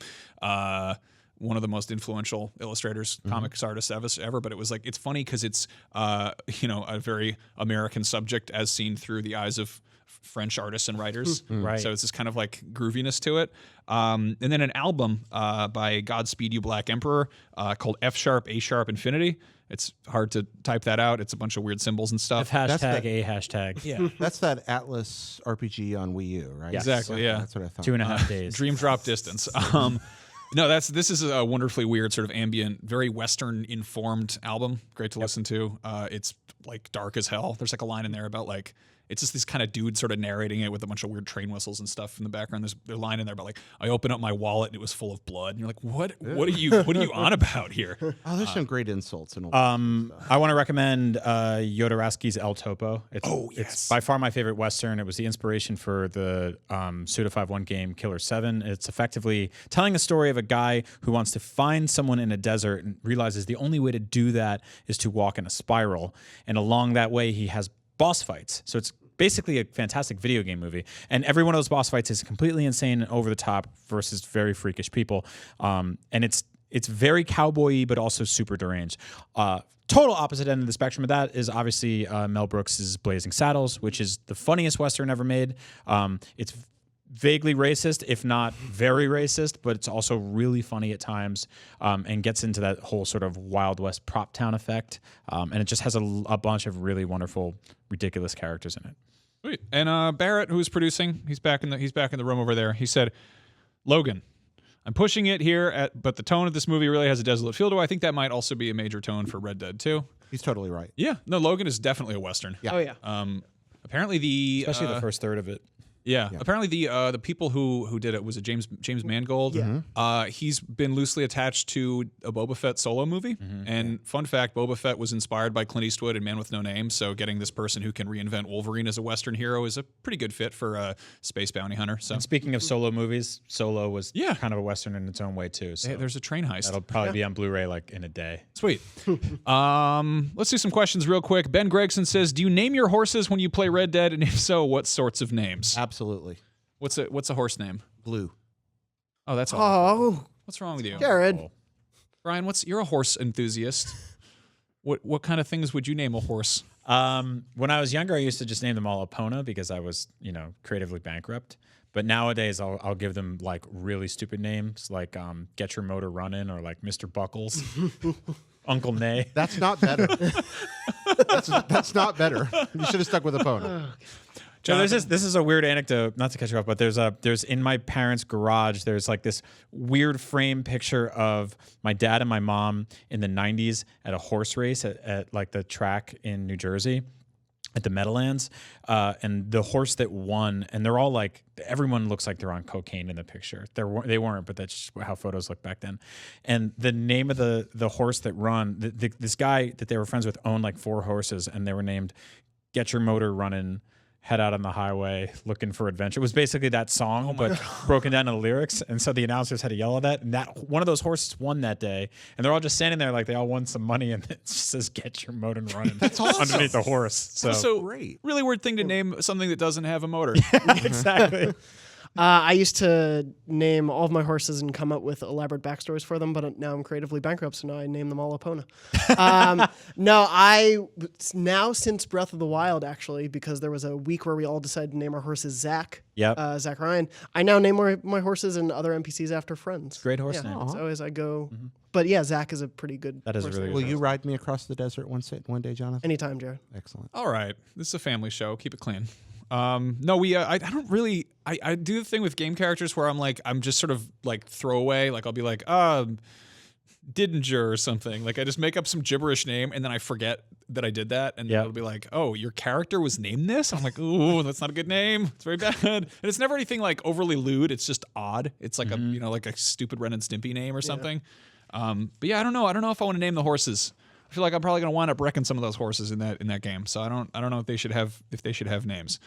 one of the most influential illustrators, comics artists ever. But it was like, it's funny because it's, a very American subject as seen through the eyes of French artists and writers. Right. So it's this kind of like grooviness to it. And then an album by Godspeed You Black Emperor called F Sharp, A Sharp, Infinity. It's hard to type that out. It's a bunch of weird symbols and stuff. Hashtag A hashtag. Yeah. That's that Atlas RPG on Wii U, right? Yes. Exactly, yeah. That's what I thought. 2.5 days. Dream Drop Distance. No, this is a wonderfully weird sort of ambient, very Western informed album. Great to listen to. It's like dark as hell. There's like a line in there about like, it's just this kind of dude sort of narrating it with a bunch of weird train whistles and stuff in the background. There's a line in there about like, I opened up my wallet and it was full of blood. And you're like, what are you on about here? Oh, there's some great insults in all I want to recommend Jodorowsky's El Topo. yes. It's by far my favorite Western. It was the inspiration for the Suda 5-1 game Killer 7. It's effectively telling a story of a guy who wants to find someone in a desert and realizes the only way to do that is to walk in a spiral. And along that way, he has boss fights. So it's basically a fantastic video game movie. And every one of those boss fights is completely insane and over the top versus very freakish people. And it's very cowboy-y, but also super deranged. Total opposite end of the spectrum of that is obviously Mel Brooks' Blazing Saddles, which is the funniest Western ever made. It's vaguely racist, if not very racist, but it's also really funny at times and gets into that whole sort of Wild West prop town effect. And it just has a bunch of really wonderful, ridiculous characters in it. Sweet. And Barrett, who's producing, he's back in the room over there. He said, Logan, I'm pushing it here, but the tone of this movie really has a desolate feel to it. I think that might also be a major tone for Red Dead 2. He's totally right. Yeah. No, Logan is definitely a Western. Yeah. Oh yeah. Apparently Especially the first third of it. Yeah. Apparently the people who did it was it James Mangold. Yeah. He's been loosely attached to a Boba Fett solo movie. And fun fact, Boba Fett was inspired by Clint Eastwood and Man with No Name. So getting this person who can reinvent Wolverine as a Western hero is a pretty good fit for a space bounty hunter. So And speaking of solo movies, Solo was kind of a Western in its own way too. So there's a train heist. that'll probably be on Blu-ray like in a day. Sweet. Let's do some questions real quick. Ben Gregson says, do you name your horses when you play Red Dead? And if so, what sorts of names? Absolutely. What's a horse name? Blue. Oh, that's all. Oh, What's wrong with you? Jared. Brian, you're a horse enthusiast. What kind of things would you name a horse? When I was younger, I used to just name them all Epona because I was, creatively bankrupt. But nowadays, I'll give them like really stupid names, like Get Your Motor Running or like Mr. Buckles, Uncle Nay. That's not better. that's not better. You should have stuck with Epona. So this is a weird anecdote, not to cut you off, but there's in my parents' garage, there's like this weird frame picture of my dad and my mom in the 90s at a horse race at like the track in New Jersey at the Meadowlands. And the horse that won, and they're all like, everyone looks like they're on cocaine in the picture. They weren't, but that's just how photos look back then. And the name of the horse that won, this guy that they were friends with owned like 4 horses, and they were named Get Your Motor Running, head out on the highway looking for adventure. It was basically that song, but broken down into lyrics. And so the announcers had to yell at that. And that one of those horses won that day. And they're all just standing there like they all won some money. And it just says, get your motor running underneath the horse. So Great. Really weird thing to name something that doesn't have a motor. exactly. I used to name all of my horses and come up with elaborate backstories for them, but now I'm creatively bankrupt, so now I name them all Epona. Now since Breath of the Wild, actually, because there was a week where we all decided to name our horses Zach. Yep. Zach Ryan. I now name my horses and other NPCs after friends. Great horse name. So as I go, but yeah, Zach is a pretty good. That is horse really name. good. Will you ride me across the desert one day, Jonathan? Anytime, Jared. Excellent. All right, this is a family show. Keep it clean. No, we. I don't really. I do the thing with game characters where I'm just sort of like throwaway. Like I'll be like, Didinger or something. Like I just make up some gibberish name and then I forget that I did that, and it'll be like, oh, your character was named this. I'm like, ooh, that's not a good name. It's very bad. And it's never anything like overly lewd. It's just odd. It's like like a stupid Ren and Stimpy name or something. But yeah, I don't know. I don't know if I want to name the horses. I feel like I'm probably going to wind up wrecking some of those horses in that game. So I don't know if they should have names.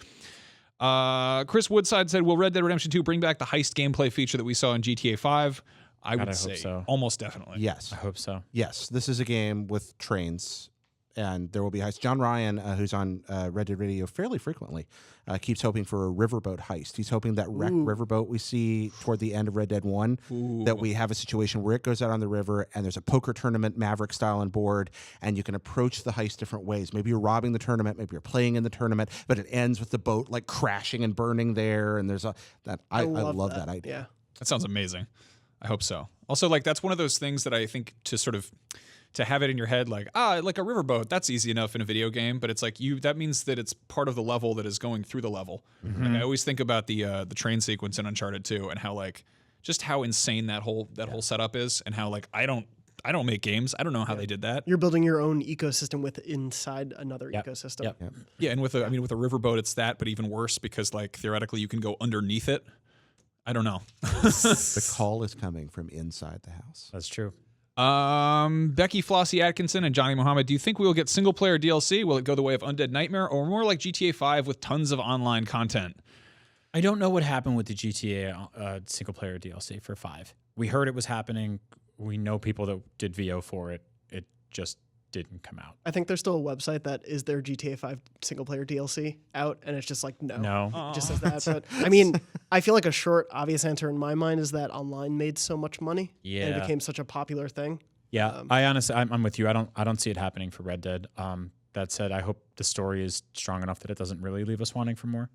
Chris Woodside said, "Will Red Dead Redemption 2 bring back the heist gameplay feature that we saw in GTA 5?" I would say so. Almost definitely. Yes. I hope so. Yes, this is a game with trains, and there will be heists. John Ryan, who's on Red Dead Radio fairly frequently, keeps hoping for a riverboat heist. He's hoping that wrecked riverboat we see toward the end of Red Dead 1, that we have a situation where it goes out on the river and there's a poker tournament, Maverick style on board, and you can approach the heist different ways. Maybe you're robbing the tournament, maybe you're playing in the tournament, but it ends with the boat like crashing and burning there, and there's I love that idea. Yeah. That sounds amazing. I hope so. Also, like that's one of those things that I think to have it in your head, like a riverboat, that's easy enough in a video game, but it's like that means that it's part of the level that is going through the level. Like I always think about the train sequence in Uncharted 2 and how just how insane that whole setup is, and how I don't make games. I don't know how they did that. You're building your own ecosystem inside another ecosystem. Yep. Yeah, and with a riverboat, it's that, but even worse because theoretically you can go underneath it. I don't know. The call is coming from inside the house. That's true. Becky Flossie Atkinson and Johnny Mohammed, do you think we will get single player DLC? Will it go the way of Undead Nightmare, or more like GTA 5 with tons of online content? I don't know what happened with the GTA single player DLC for 5. We heard it was happening. We know people that did VO for it. It just didn't come out. I think there's still a website that is their GTA 5 single player DLC out, and it's just like no. It just says that. But I mean, I feel like a short, obvious answer in my mind is that online made so much money. Yeah. And it became such a popular thing. Yeah, I honestly, I'm with you. I don't see it happening for Red Dead. That said, I hope the story is strong enough that it doesn't really leave us wanting for more,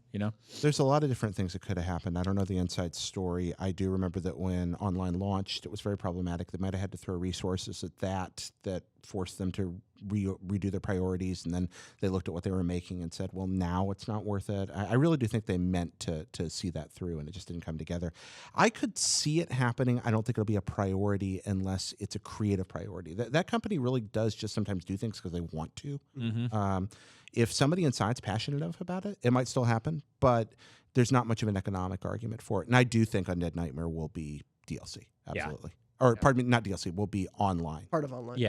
There's a lot of different things that could have happened. I don't know the inside story. I do remember that when online launched, it was very problematic. They might have had to throw resources at that forced them to redo their priorities, and then they looked at what they were making and said, well, now it's not worth it. I really do think they meant to see that through, and it just didn't come together. I could see it happening. I don't think it'll be a priority unless it's a creative priority. That company really does just sometimes do things because they want to. If somebody inside's passionate enough about it, it might still happen, but there's not much of an economic argument for it. And I do think Undead Nightmare will be DLC. Absolutely. Yeah. Or pardon me, not DLC, will be online. Part of online.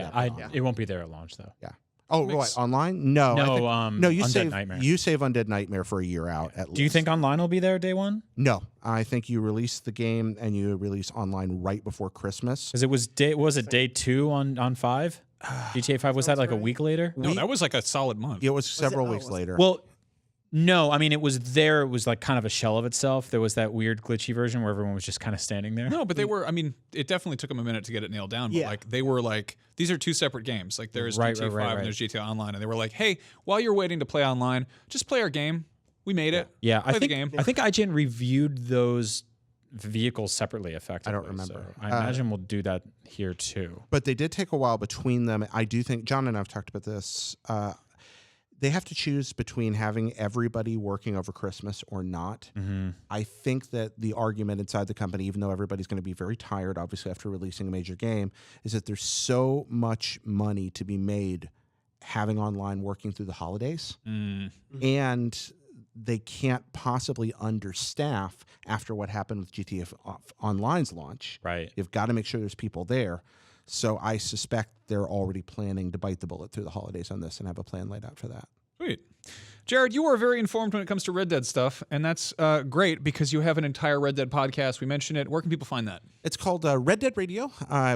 It won't be there at launch though. Yeah. Oh, what? Online? No. You Undead save Nightmare. You save Undead Nightmare for a year out at least. Do you think online will be there day one? No. I think you release the game and you release online right before Christmas. Because it was day 2 on 5? GTA 5, was that like a week later? No, that was like a solid month. It was several weeks later. Well, no, I mean, it was there. It was like kind of a shell of itself. There was that weird glitchy version where everyone was just kind of standing there. No, but they were, it definitely took them a minute to get it nailed down. But they were like, these are 2 separate games. Like there's GTA 5 and there's GTA Online. And they were like, hey, while you're waiting to play online, just play our game. We made it. Yeah, play the game. I think IGN reviewed those vehicles separately effectively. I don't remember. So I imagine we'll do that here too. But they did take a while between them. I do think, John and I have talked about this, they have to choose between having everybody working over Christmas or not. I think that the argument inside the company, even though everybody's going to be very tired, obviously, after releasing a major game, is that there's so much money to be made having online working through the holidays. And they can't possibly understaff after what happened with GTA Online's launch. Right. You've got to make sure there's people there. So I suspect they're already planning to bite the bullet through the holidays on this and have a plan laid out for that. Sweet. Jared, you are very informed when it comes to Red Dead stuff, and that's great because you have an entire Red Dead podcast. We mentioned it. Where can people find that? It's called Red Dead Radio.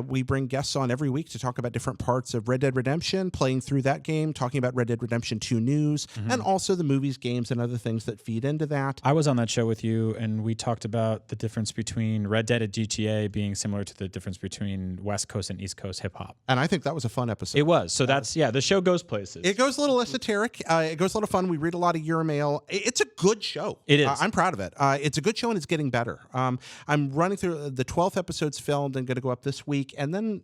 We bring guests on every week to talk about different parts of Red Dead Redemption, playing through that game, talking about Red Dead Redemption 2 news, and also the movies, games, and other things that feed into that. I was on that show with you, and we talked about the difference between Red Dead and GTA being similar to the difference between West Coast and East Coast hip hop. And I think that was a fun episode. It was. So that's, the show goes places. It goes a little esoteric. It goes a little fun. We read a lot of your mail. It's a good show. It is. I'm proud of it. It's a good show, and it's getting better. I'm running through the 12th episodes filmed and going to go up this week, and then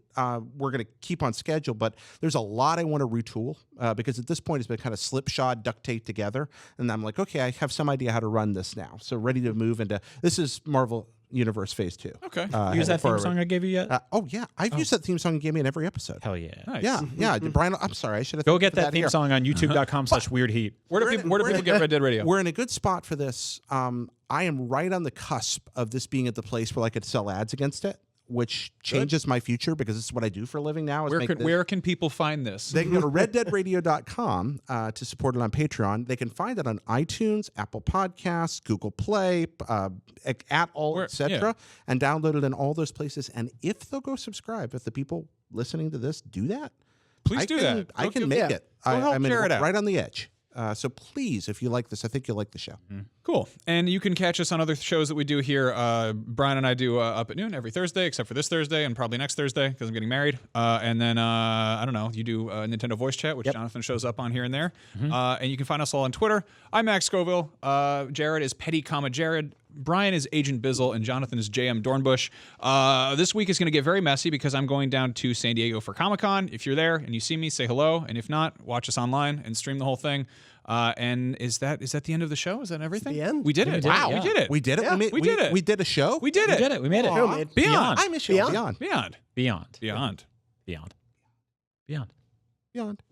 we're going to keep on schedule, but there's a lot I want to retool because at this point it's been kind of slipshod, duct taped together, and I'm like, okay, I have some idea how to run this now. So ready to move into, this is Marvel Universe Phase 2. Okay. You use that theme song I gave you yet? Oh, yeah. I've used that theme song you gave me in every episode. Hell yeah. Nice. Yeah. Brian, I'm sorry. I should have Go get that theme here. song on youtube.com/weirdheat. Where do people get Red Dead Radio? We're in a good spot for this. I am right on the cusp of this being at the place where I could sell ads against it, which changes my future because this is what I do for a living now. Where can people find this? They can go to reddeadradio.com to support it on Patreon. They can find it on iTunes, Apple Podcasts, Google Play, etc., and download it in all those places. And if they'll go subscribe, if the people listening to this do that, Please do that. I can make it. I'm Jared out. right on the edge. So please, if you like this, I think you'll like the show. Cool. And you can catch us on other shows that we do here. Brian and I do Up at Noon every Thursday, except for this Thursday and probably next Thursday because I'm getting married. And then, I don't know, you do Nintendo Voice Chat, which Jonathan shows up on here and there. And you can find us all on Twitter. I'm Max Scoville. Jared is Petty, Jared. Brian is Agent Bizzle, and Jonathan is JM Dornbush. This week is going to get very messy because I'm going down to San Diego for Comic-Con. If you're there and you see me, say hello. And if not, watch us online and stream the whole thing. And is that the end of the show? Is that everything? The end? We did it. Wow. We did it. We did it. Yeah. We did it. We did a show. We did it. We did it. We made it. Beyond. I miss you. Beyond. Beyond. Beyond. Beyond. Beyond. Beyond. Beyond. Beyond.